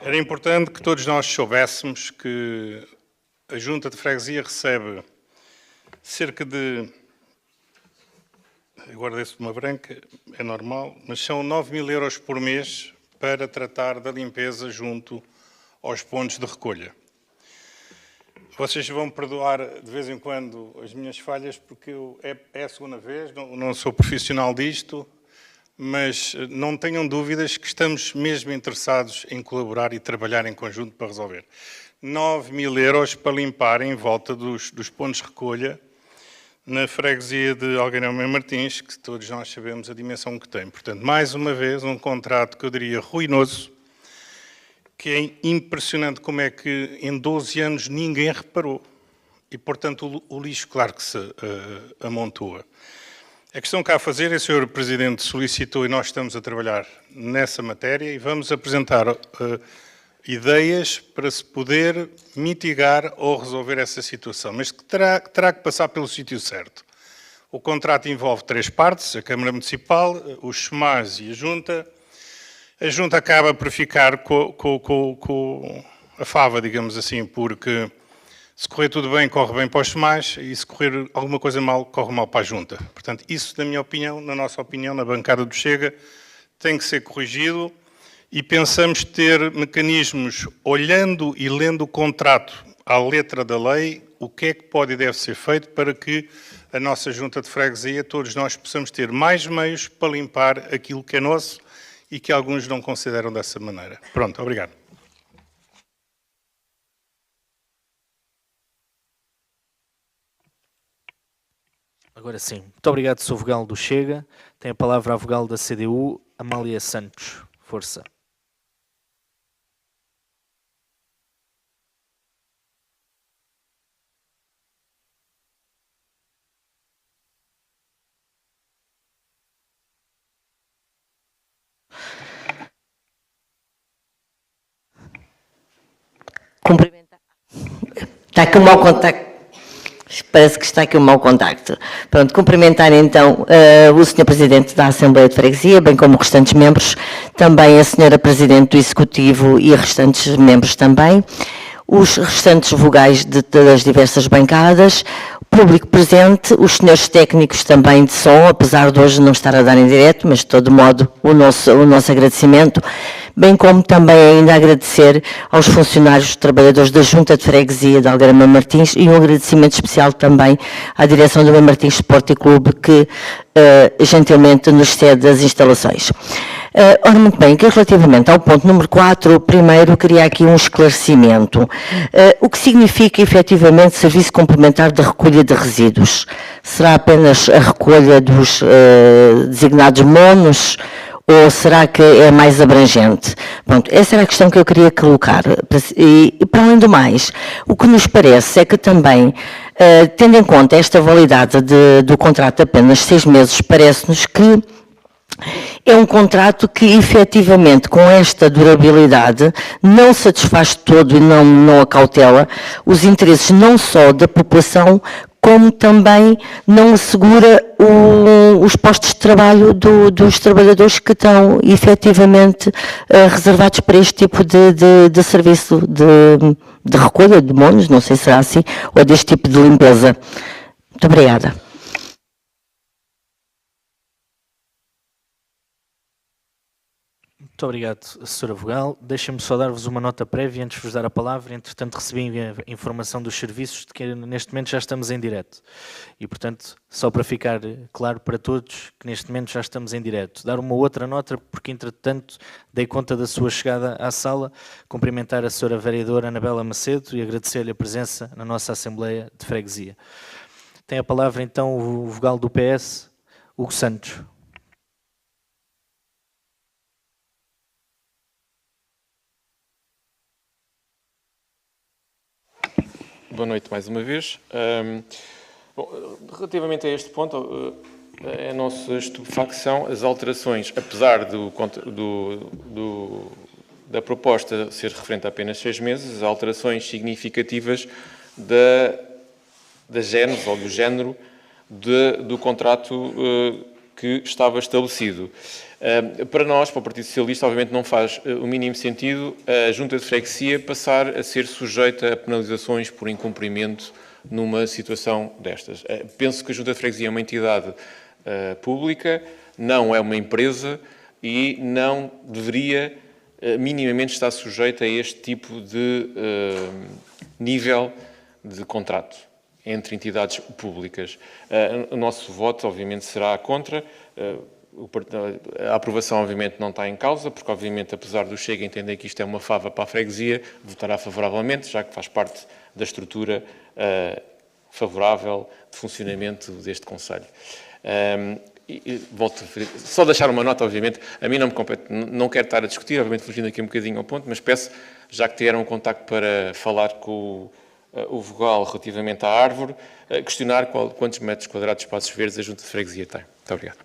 Era importante que todos nós soubéssemos que a Junta de Freguesia recebe cerca de, agora desse uma branca, é normal, mas são 9.000 euros por mês para tratar da limpeza junto aos pontos de recolha. Vocês vão perdoar de vez em quando as minhas falhas, porque é a segunda vez, não sou profissional disto, mas não tenham dúvidas que estamos mesmo interessados em colaborar e trabalhar em conjunto para resolver. 9.000 euros para limpar em volta dos pontos de recolha na freguesia de Algueirão Mem Martins, que todos nós sabemos a dimensão que tem. Portanto, mais uma vez, um contrato que eu diria ruinoso, que é impressionante como é que em 12 anos ninguém reparou. E, portanto, o lixo, claro que se amontoa. A questão que há a fazer, a Sr. Presidente solicitou e nós estamos a trabalhar nessa matéria e vamos apresentar ideias para se poder mitigar ou resolver essa situação, mas que terá que passar pelo sítio certo. O contrato envolve 3 partes, a Câmara Municipal, os SEMAS e a Junta. A Junta acaba por ficar com a fava, digamos assim, porque se correr tudo bem, corre bem para os SEMAS, e se correr alguma coisa mal, corre mal para a Junta. Portanto, isso, na minha opinião, na nossa opinião, na bancada do Chega, tem que ser corrigido. E pensamos ter mecanismos, olhando e lendo o contrato à letra da lei, o que é que pode e deve ser feito para que a nossa Junta de Freguesia, todos nós, possamos ter mais meios para limpar aquilo que é nosso e que alguns não consideram dessa maneira. Pronto, obrigado. Agora sim. Muito obrigado, Sr. Vogal do Chega. Tem a palavra a vogal da CDU, Amália Santos. Força. Cumprimentar. Está aqui um mau contacto. Parece que está aqui um mau contacto. Pronto, cumprimentar então o Sr. Presidente da Assembleia de Freguesia, bem como os restantes membros, também a Sra. Presidente do Executivo e restantes membros também, os restantes vogais das diversas bancadas, o público presente, os senhores técnicos também de som, apesar de hoje não estar a dar em direto, mas de todo modo o nosso agradecimento, bem como também ainda agradecer aos funcionários, trabalhadores da Junta de Freguesia de Algarama Martins e um agradecimento especial também à direção do Bem Martins Sporting Clube que gentilmente nos cede as instalações. Ora, muito bem, que relativamente ao ponto número 4, primeiro queria aqui um esclarecimento. O que significa efetivamente serviço complementar de recolha de resíduos? Será apenas a recolha dos designados monos ou será que é mais abrangente? Pronto, essa era a questão que eu queria colocar. E para além do mais, o que nos parece é que também, tendo em conta esta validade do contrato de apenas 6 meses, parece-nos que é um contrato que, efetivamente, com esta durabilidade, não satisfaz todo e não acautela os interesses não só da população, como também não assegura os postos de trabalho dos trabalhadores que estão, efetivamente, reservados para este tipo de serviço de recolha de monos, não sei se será assim, ou deste tipo de limpeza. Muito obrigada. Muito obrigado, Sra. Vogal. Deixem-me só dar-vos uma nota prévia antes de vos dar a palavra. Entretanto, recebi a informação dos serviços de que neste momento já estamos em direto. E, portanto, só para ficar claro para todos que neste momento já estamos em direto. Dar uma outra nota, porque, entretanto, dei conta da sua chegada à sala, cumprimentar a Sra. Vereadora Anabela Macedo e agradecer-lhe a presença na nossa Assembleia de Freguesia. Tem a palavra, então, o vogal do PS, Hugo Santos. Boa noite mais uma vez. Bom, relativamente a este ponto, é a nossa estupefacção, as alterações, apesar da proposta ser referente a apenas 6 meses, as alterações significativas da gênese ou do género do contrato que estava estabelecido. Para nós, para o Partido Socialista, obviamente não faz o mínimo sentido a Junta de Freguesia passar a ser sujeita a penalizações por incumprimento numa situação destas. Penso que a Junta de Freguesia é uma entidade pública, não é uma empresa e não deveria minimamente estar sujeita a este tipo de nível de contrato entre entidades públicas. O nosso voto, obviamente, será contra. A aprovação, obviamente, não está em causa, porque, obviamente, apesar do Chega entender que isto é uma fava para a freguesia, votará favoravelmente, já que faz parte da estrutura favorável de funcionamento deste Conselho. Volto a referir, só deixar uma nota, obviamente, a mim não me compete, não quero estar a discutir, obviamente, fugindo aqui um bocadinho ao ponto, mas peço, já que tiveram um contacto para falar com o vogal relativamente à árvore, questionar quantos metros quadrados de espaços verdes a Junta de Freguesia tem. Muito obrigado.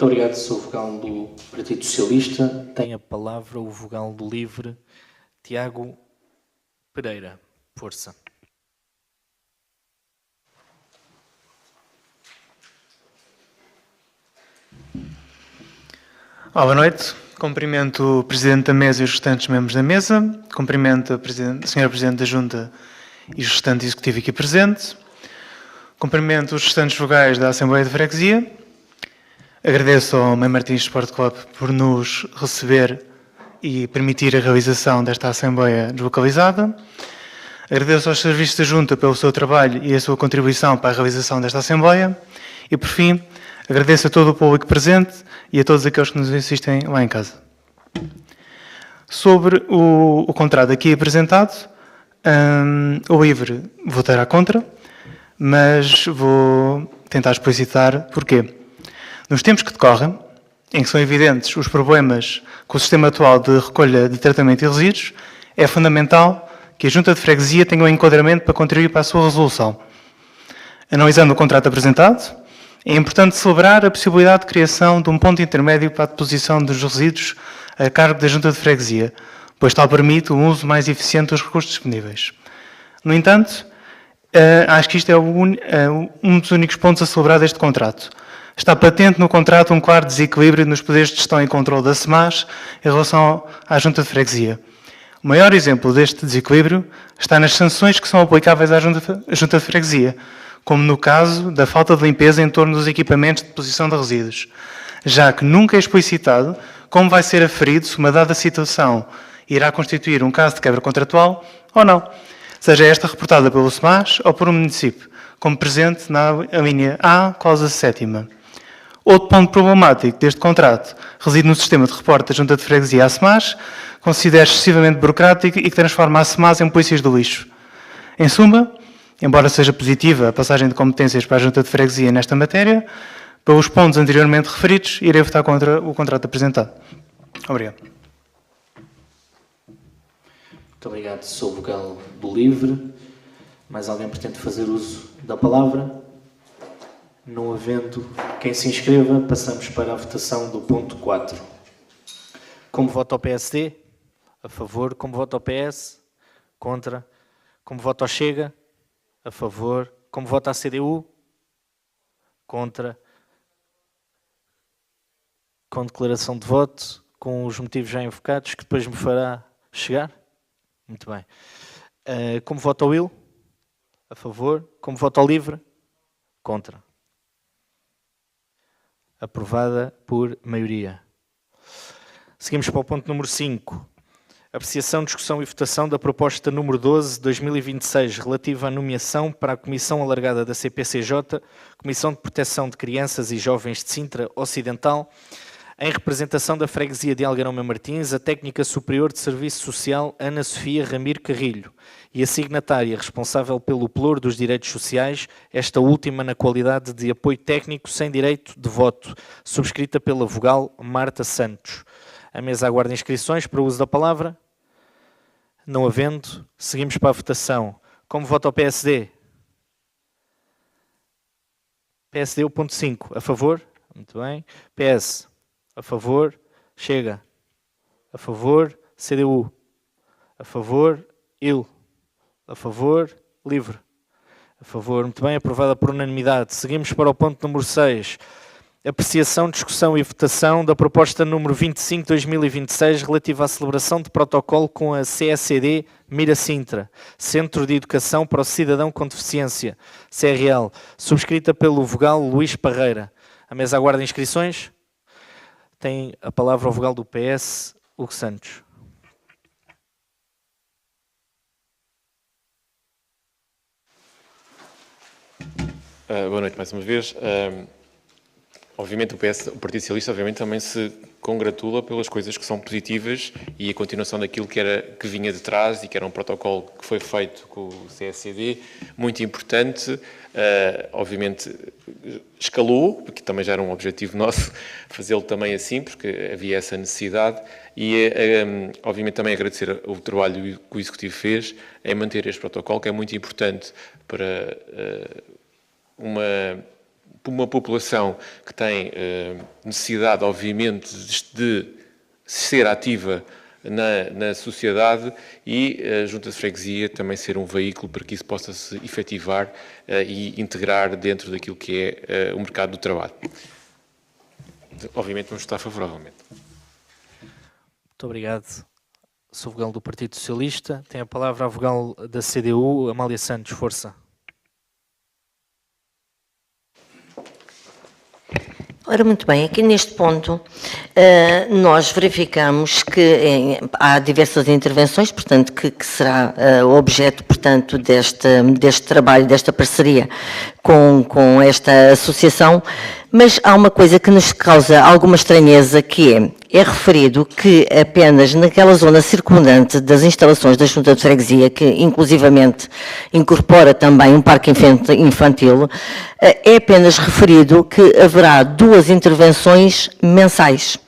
Muito obrigado, sou o vogal do Partido Socialista. Tem a palavra o vogal do LIVRE, Tiago Pereira. Força. Olá, boa noite. Cumprimento o Presidente da Mesa e os restantes membros da Mesa. Cumprimento a Sra. Presidente da Junta e os restantes Executivo aqui presentes. Cumprimento os restantes vogais da Assembleia de Freguesia. Agradeço ao Bem Martins Sport Club por nos receber e permitir a realização desta Assembleia deslocalizada. Agradeço aos serviços da Junta pelo seu trabalho e a sua contribuição para a realização desta Assembleia. E, por fim, agradeço a todo o público presente e a todos aqueles que nos assistem lá em casa. Sobre o contrato aqui apresentado, o LIVRE votará contra, mas vou tentar explicitar porquê. Nos tempos que decorrem, em que são evidentes os problemas com o sistema atual de recolha de tratamento de resíduos, é fundamental que a Junta de Freguesia tenha um enquadramento para contribuir para a sua resolução. Analisando o contrato apresentado, é importante celebrar a possibilidade de criação de um ponto intermédio para a deposição dos resíduos a cargo da Junta de Freguesia, pois tal permite um uso mais eficiente dos recursos disponíveis. No entanto, acho que isto é um dos únicos pontos a celebrar deste contrato. Está patente no contrato um claro desequilíbrio nos poderes de gestão e controle da SEMAS em relação à Junta de Freguesia. O maior exemplo deste desequilíbrio está nas sanções que são aplicáveis à Junta de Freguesia, como no caso da falta de limpeza em torno dos equipamentos de deposição de resíduos, já que nunca é explicitado como vai ser aferido se uma dada situação irá constituir um caso de quebra contratual ou não, seja esta reportada pelo SEMAS ou por um município, como presente na linha A, cláusula 7ª. Outro ponto problemático deste contrato reside no sistema de reporte da Junta de Freguesia à SEMAS, considera excessivamente burocrático e que transforma a SEMAS em polícias do lixo. Em suma, embora seja positiva a passagem de competências para a Junta de Freguesia nesta matéria, pelos pontos anteriormente referidos, irei votar contra o contrato apresentado. Obrigado. Muito obrigado, Sr. Vogal do LIVRE. Mais alguém pretende fazer uso da palavra? Não havendo quem se inscreva, passamos para a votação do ponto 4. Como vota o PSD? A favor. Como vota o PS? Contra. Como vota o Chega? A favor. Como vota a CDU? Contra. Com declaração de voto, com os motivos já invocados, que depois me fará chegar? Muito bem. Como vota o Will? A favor. Como vota o LIVRE? Contra. Aprovada por maioria. Seguimos para o ponto número 5. Apreciação, discussão e votação da proposta número 12 de 2026, relativa à nomeação para a Comissão Alargada da CPCJ, Comissão de Proteção de Crianças e Jovens de Sintra Ocidental, em representação da Freguesia de Algarão Martins, a Técnica Superior de Serviço Social Ana Sofia Ramiro Carrilho e a signatária responsável pelo pelouro dos direitos sociais, esta última na qualidade de apoio técnico sem direito de voto, subscrita pela vogal Marta Santos. A mesa aguarda inscrições para o uso da palavra. Não havendo, seguimos para a votação. Como vota o PSD? PSD, o ponto 5. A favor? Muito bem. PS? A favor. Chega. A favor. CDU. A favor. IL. A favor. LIVRE. A favor. Muito bem. Aprovada por unanimidade. Seguimos para o ponto número 6. Apreciação, discussão e votação da proposta número 25 de 2026 relativa à celebração de protocolo com a CSCD Mira Sintra, Centro de Educação para o Cidadão com Deficiência, CRL, subscrita pelo vogal Luís Parreira. A mesa aguarda inscrições. Tem a palavra o vogal do PS, Hugo Santos. Boa noite mais uma vez. Obviamente o Partido Socialista obviamente também se congratula pelas coisas que são positivas e a continuação daquilo que vinha de trás e que era um protocolo que foi feito com o CSCD, muito importante. Obviamente escalou, porque também já era um objetivo nosso fazê-lo também assim, porque havia essa necessidade e obviamente também agradecer o trabalho que o Executivo fez em manter este protocolo, que é muito importante para uma população que tem necessidade, obviamente, de ser ativa na sociedade e a Junta de Freguesia também ser um veículo para que isso possa se efetivar e integrar dentro daquilo que é o mercado do trabalho. Obviamente vamos estar favoravelmente. Muito obrigado. Sou vogal do Partido Socialista. Tem a palavra a vogal da CDU, Amália Santos. Força. Ora, muito bem, aqui neste ponto nós verificamos que há diversas intervenções, portanto, que será objeto, portanto, deste trabalho, desta parceria com esta associação, mas há uma coisa que nos causa alguma estranheza, que é referido que apenas naquela zona circundante das instalações da Junta de Freguesia, que inclusivamente incorpora também um parque infantil, é apenas referido que haverá 2 intervenções mensais.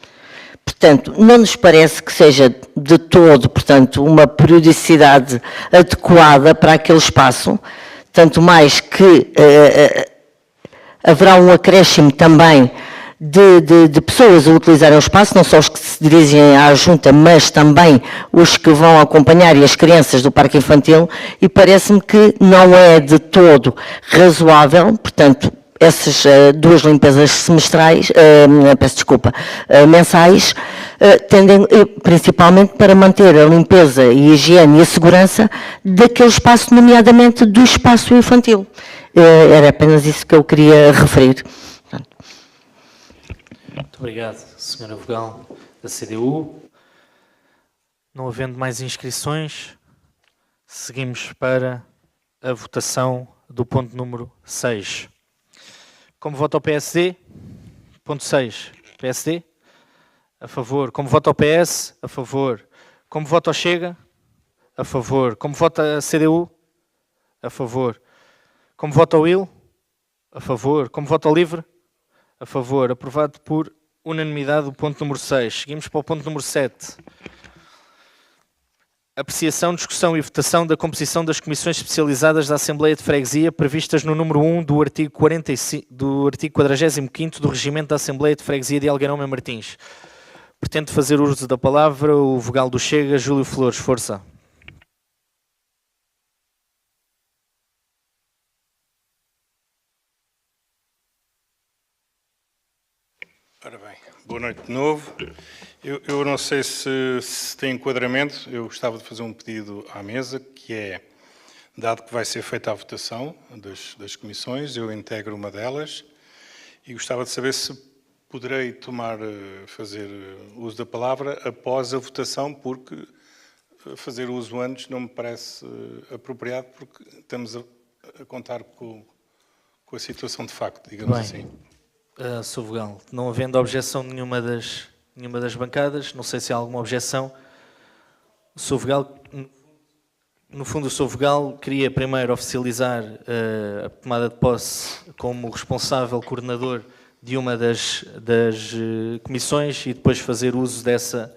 Portanto, não nos parece que seja de todo, portanto, uma periodicidade adequada para aquele espaço, tanto mais que haverá um acréscimo também de pessoas a utilizarem o espaço, não só os que se dirigem à Junta, mas também os que vão acompanhar e as crianças do parque infantil, e parece-me que não é de todo razoável, portanto, essas duas limpezas semestrais, peço desculpa, mensais, tendem principalmente para manter a limpeza e a higiene e a segurança daquele espaço, nomeadamente do espaço infantil. Era apenas isso que eu queria referir. Muito obrigado, Sra. Vogal da CDU. Não havendo mais inscrições, seguimos para a votação do ponto número 6. Como vota o PSD? Ponto 6. PSD? A favor. Como vota o PS? A favor. Como vota o Chega? A favor. Como vota a CDU? A favor. Como vota o IL? A favor. Como vota o LIVRE? A favor. Aprovado por unanimidade o ponto número 6. Seguimos para o ponto número 7. Apreciação, discussão e votação da composição das comissões especializadas da Assembleia de Freguesia previstas no número 1 do artigo 45º do Regimento da Assembleia de Freguesia de Algueirão e Martins. Pretendo fazer uso da palavra o vogal do Chega, Júlio Flores. Força. Ora bem, boa noite de novo. Eu não sei se tem enquadramento, eu gostava de fazer um pedido à mesa, que é, dado que vai ser feita a votação das comissões, eu integro uma delas, e gostava de saber se poderei fazer uso da palavra após a votação, porque fazer uso antes não me parece apropriado, porque estamos a contar com a situação de facto, digamos assim. Sr. Vogal, não havendo objeção de nenhuma das bancadas, não sei se há alguma objeção. O Sr. Vogal, no fundo, o Sr. Vogal queria primeiro oficializar a tomada de posse como responsável coordenador de uma das comissões e depois fazer uso dessa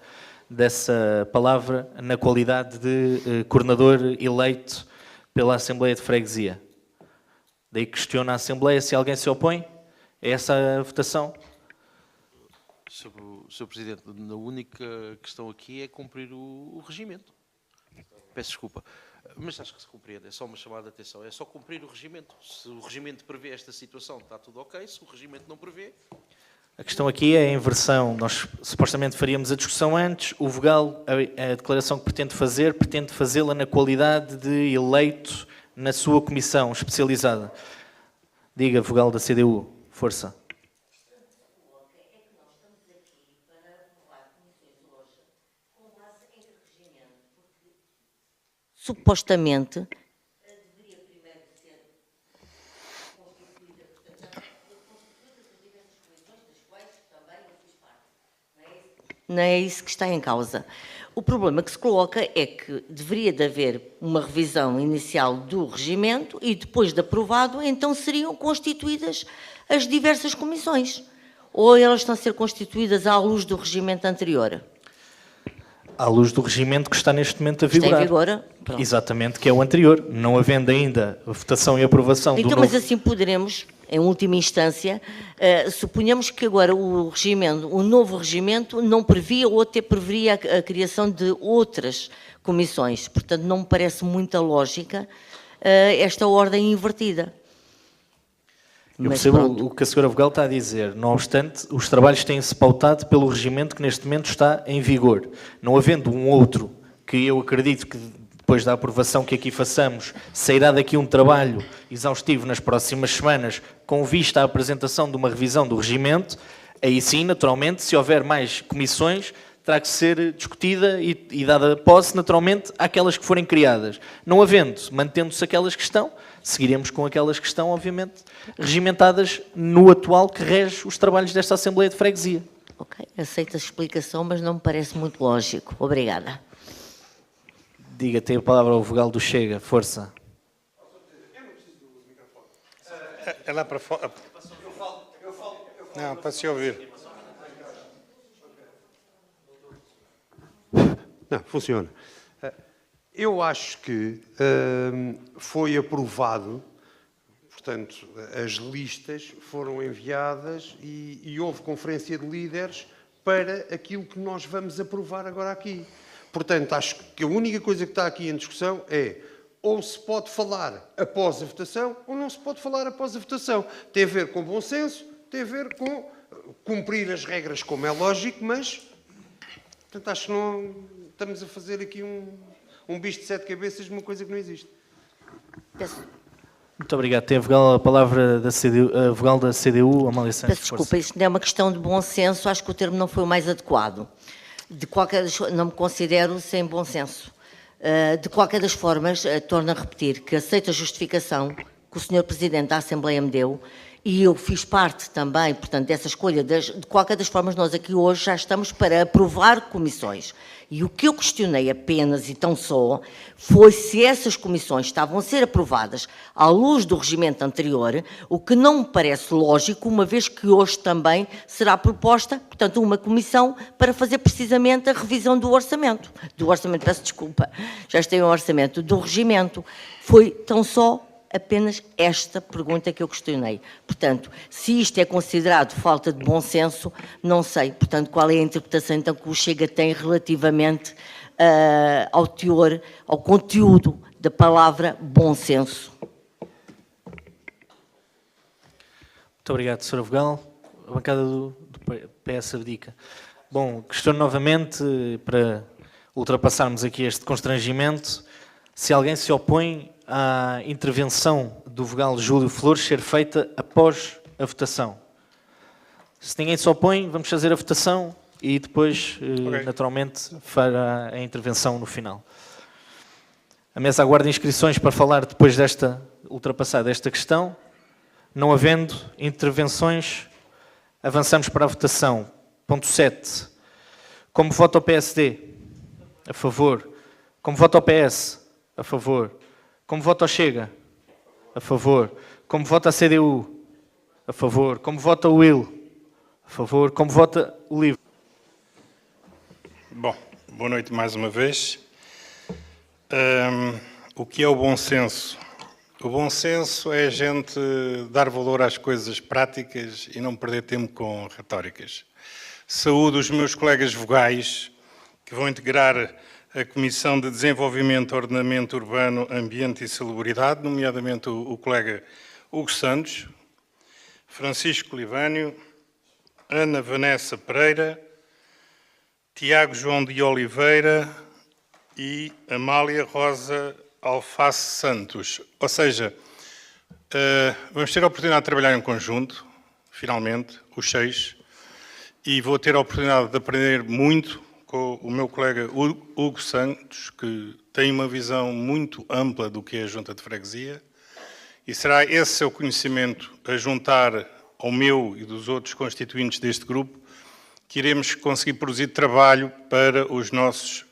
palavra na qualidade de coordenador eleito pela Assembleia de Freguesia. Daí questiona a Assembleia se alguém se opõe. É essa a votação? Sr. Presidente, a única questão aqui é cumprir o regimento. Peço desculpa, mas acho que se compreende, é só uma chamada de atenção, é só cumprir o regimento. Se o regimento prevê esta situação, está tudo ok, se o regimento não prevê... A questão aqui é a inversão. Nós supostamente faríamos a discussão antes, o vogal, a declaração que pretende fazê-la na qualidade de eleito na sua comissão especializada. Diga, vogal da CDU. Força. Supostamente, deveria primeiro ser constituída, portanto, constituídas as diversas comissões das quais também eu fiz parte. Não é isso que está em causa. O problema que se coloca é que deveria de haver uma revisão inicial do regimento e depois de aprovado, então seriam constituídas as diversas comissões. Ou elas estão a ser constituídas à luz do regimento anterior? À luz do regimento que está neste momento a vigorar. Está em vigor? Pronto. Exatamente, que é o anterior. Não havendo ainda a votação e aprovação do novo... Mas assim poderemos, em última instância, suponhamos que agora o novo regimento não previa ou até preveria a criação de outras comissões. Portanto, não me parece muita lógica esta ordem invertida. Eu percebo o que a Sra. Vogal está a dizer. Não obstante, os trabalhos têm-se pautado pelo regimento que neste momento está em vigor. Não havendo um outro, que eu acredito que depois da aprovação que aqui façamos, sairá daqui um trabalho exaustivo nas próximas semanas com vista à apresentação de uma revisão do regimento, aí sim, naturalmente, se houver mais comissões, terá que ser discutida e dada posse, naturalmente, àquelas que forem criadas. Não havendo, mantendo-se aquelas que estão, seguiremos com aquelas que estão, obviamente, regimentadas no atual que rege os trabalhos desta Assembleia de Freguesia. Ok, aceito a explicação, mas não me parece muito lógico. Obrigada. Diga, tem a palavra ao vogal do Chega. Força. É lá para fora. Não, para se ouvir. Não, funciona. Eu acho que foi aprovado, portanto, as listas foram enviadas e houve conferência de líderes para aquilo que nós vamos aprovar agora aqui. Portanto, acho que a única coisa que está aqui em discussão é ou se pode falar após a votação ou não se pode falar após a votação. Tem a ver com bom senso, tem a ver com cumprir as regras como é lógico, mas portanto, acho que não estamos a fazer aqui um bicho de 7 cabeças de uma coisa que não existe. Muito obrigado. Tem a palavra da CDU, a vogal da CDU, Amália Santos. Peço desculpa, isto não é uma questão de bom senso, acho que o termo não foi o mais adequado. Não me considero sem bom senso. De qualquer das formas, torno a repetir que aceito a justificação que o Sr. Presidente da Assembleia me deu e eu fiz parte também, portanto, dessa escolha. De qualquer das formas, nós aqui hoje já estamos para aprovar comissões. E o que eu questionei apenas e tão só foi se essas comissões estavam a ser aprovadas à luz do regimento anterior, o que não me parece lógico, uma vez que hoje também será proposta, portanto, uma comissão para fazer precisamente a revisão do orçamento. Peço desculpa, já estou em orçamento, do regimento. Foi tão só apenas esta pergunta que eu questionei. Portanto, se isto é considerado falta de bom senso, não sei. Portanto, qual é a interpretação então que o Chega tem relativamente ao teor, ao conteúdo da palavra bom senso? Muito obrigado, Sra. Vogal. A bancada do PS abdica. Bom, questiono novamente, para ultrapassarmos aqui este constrangimento, se alguém se opõe à intervenção do vogal Júlio Flores ser feita após a votação. Se ninguém se opõe, vamos fazer a votação e depois, naturalmente, fará a intervenção no final. A mesa aguarda inscrições para falar depois desta ultrapassada esta questão. Não havendo intervenções, avançamos para a votação. Ponto 7. Como vota o PSD? A favor. Como vota o PS? A favor. Como vota o Chega? A favor. Como vota a CDU? A favor. Como vota o Will? A favor. Como vota o LIVRE? Bom, boa noite mais uma vez. O que é o bom senso? O bom senso é a gente dar valor às coisas práticas e não perder tempo com retóricas. Saúdo os meus colegas vogais que vão integrar a Comissão de Desenvolvimento, Ordenamento Urbano, Ambiente e Salubridade, nomeadamente o colega Hugo Santos, Francisco Livânio, Ana Vanessa Pereira, Tiago João de Oliveira e Amália Rosa Alface Santos. Ou seja, vamos ter a oportunidade de trabalhar em conjunto, finalmente, os 6, e vou ter a oportunidade de aprender muito com o meu colega Hugo Santos, que tem uma visão muito ampla do que é a Junta de Freguesia, e será esse seu conhecimento a juntar ao meu e dos outros constituintes deste grupo que iremos conseguir produzir trabalho para os nossos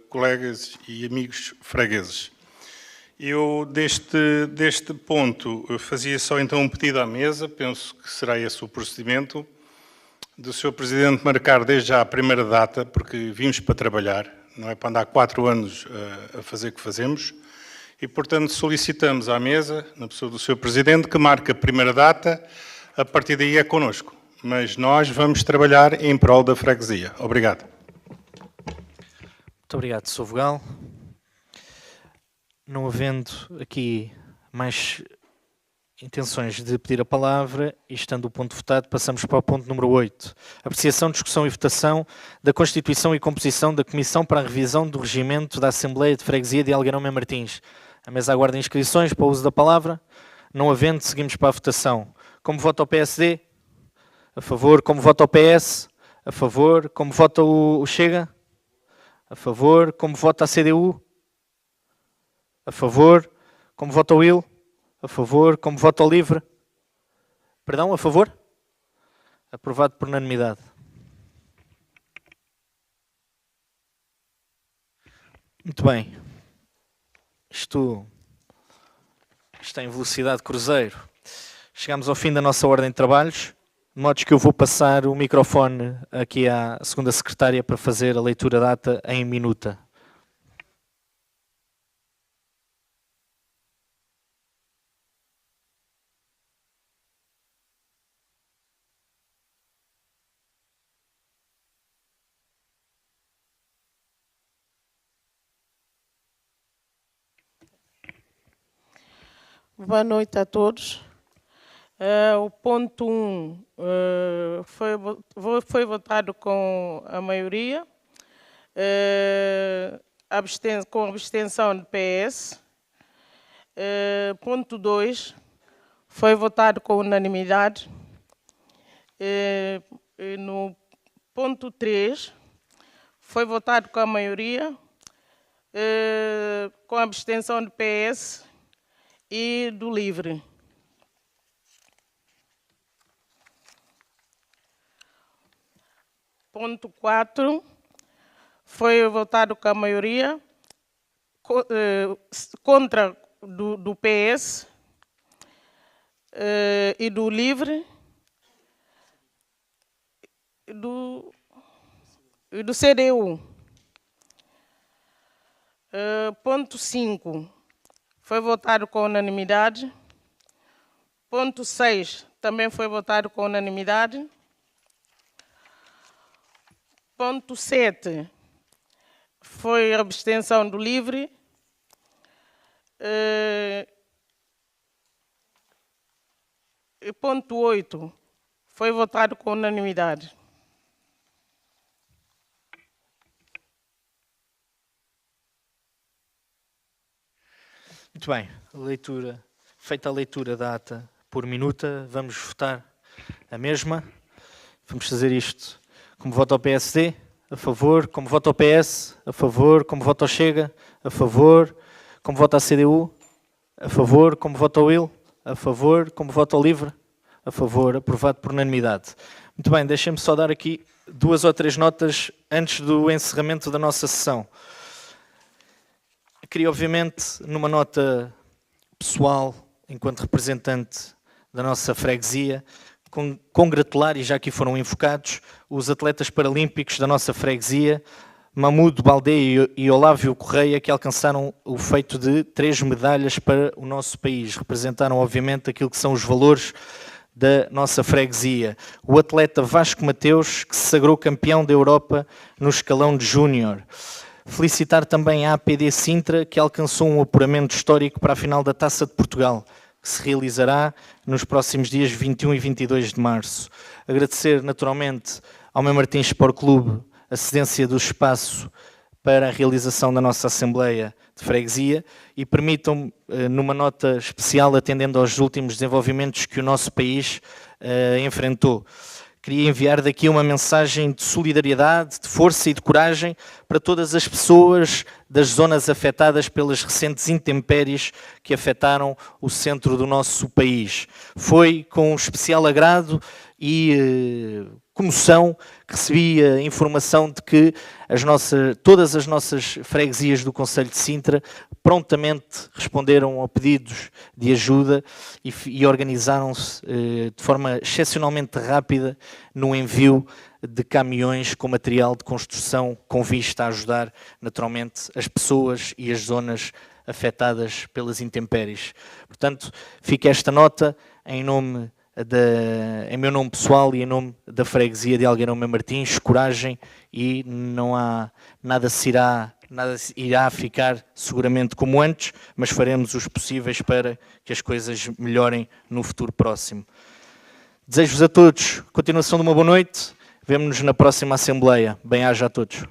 colegas e amigos fregueses. Eu, deste ponto, fazia só então um pedido à mesa, penso que será esse o procedimento, do Sr. Presidente marcar desde já a primeira data, porque vimos para trabalhar, não é para andar 4 anos a fazer o que fazemos, e, portanto, solicitamos à mesa, na pessoa do Sr. Presidente, que marque a primeira data, a partir daí é connosco. Mas nós vamos trabalhar em prol da freguesia. Obrigado. Muito obrigado, Sr. Vogal. Não havendo aqui mais intenções de pedir a palavra e estando o ponto votado, passamos para o ponto número 8. Apreciação, discussão e votação da Constituição e composição da Comissão para a Revisão do Regimento da Assembleia de Freguesia de Algarão Martins. A mesa aguarda inscrições para o uso da palavra. Não havendo, seguimos para a votação. Como vota o PSD? A favor. Como vota o PS? A favor. Como vota o Chega? A favor. Como vota a CDU? A favor. Como vota o Will? A favor. Como vota o LIVRE? Perdão, a favor? Aprovado por unanimidade. Muito bem. Isto está em velocidade cruzeiro. Chegamos ao fim da nossa ordem de trabalhos, de modo que eu vou passar o microfone aqui à segunda secretária para fazer a leitura da ata em minuta. Boa noite a todos. O ponto 1 foi votado com a maioria, com abstenção do PS. Ponto 2 foi votado com unanimidade. No ponto 3 foi votado com a maioria, com a abstenção do PS e do LIVRE. Ponto 4 foi votado com a maioria, contra do PS e do LIVRE e do CDU. Ponto 5 foi votado com unanimidade. Ponto 6 também foi votado com unanimidade. Ponto 7 foi a abstenção do LIVRE. Ponto 8 foi votado com unanimidade. Muito bem, feita a leitura da ata por minuta, vamos votar a mesma. Vamos fazer isto como vota o PSD, a favor, como vota o PS, a favor, como vota o Chega, a favor, como vota a CDU, a favor, como vota o IL, a favor, como vota o LIVRE, a favor, aprovado por unanimidade. Muito bem, deixem-me só dar aqui 2 ou 3 notas antes do encerramento da nossa sessão. Queria, obviamente, numa nota pessoal, enquanto representante da nossa freguesia, congratular, e já aqui foram invocados, os atletas paralímpicos da nossa freguesia, Mamudo Baldé e Olávio Correia, que alcançaram o feito de 3 medalhas para o nosso país. Representaram, obviamente, aquilo que são os valores da nossa freguesia. O atleta Vasco Mateus, que se sagrou campeão da Europa no escalão de júnior. Felicitar também a APD Sintra, que alcançou um apuramento histórico para a final da Taça de Portugal, que se realizará nos próximos dias 21 e 22 de março. Agradecer, naturalmente, ao Mem Martins Sport Clube a cedência do espaço para a realização da nossa Assembleia de Freguesia e permitam-me, numa nota especial, atendendo aos últimos desenvolvimentos que o nosso país enfrentou. Queria enviar daqui uma mensagem de solidariedade, de força e de coragem para todas as pessoas das zonas afetadas pelas recentes intempéries que afetaram o centro do nosso país. Foi com especial agrado e comoção que recebi a informação de que todas as nossas freguesias do concelho de Sintra prontamente responderam a pedidos de ajuda e organizaram-se de forma excepcionalmente rápida no envio de caminhões com material de construção com vista a ajudar naturalmente as pessoas e as zonas afetadas pelas intempéries. Portanto, fica esta nota em meu nome pessoal e em nome da freguesia de Algueirão Mem Martins. Coragem, e não há nada irá ficar seguramente como antes, mas faremos os possíveis para que as coisas melhorem no futuro próximo. Desejo-vos a todos continuação de uma boa noite. Vemo-nos na próxima Assembleia. Bem-aja a todos.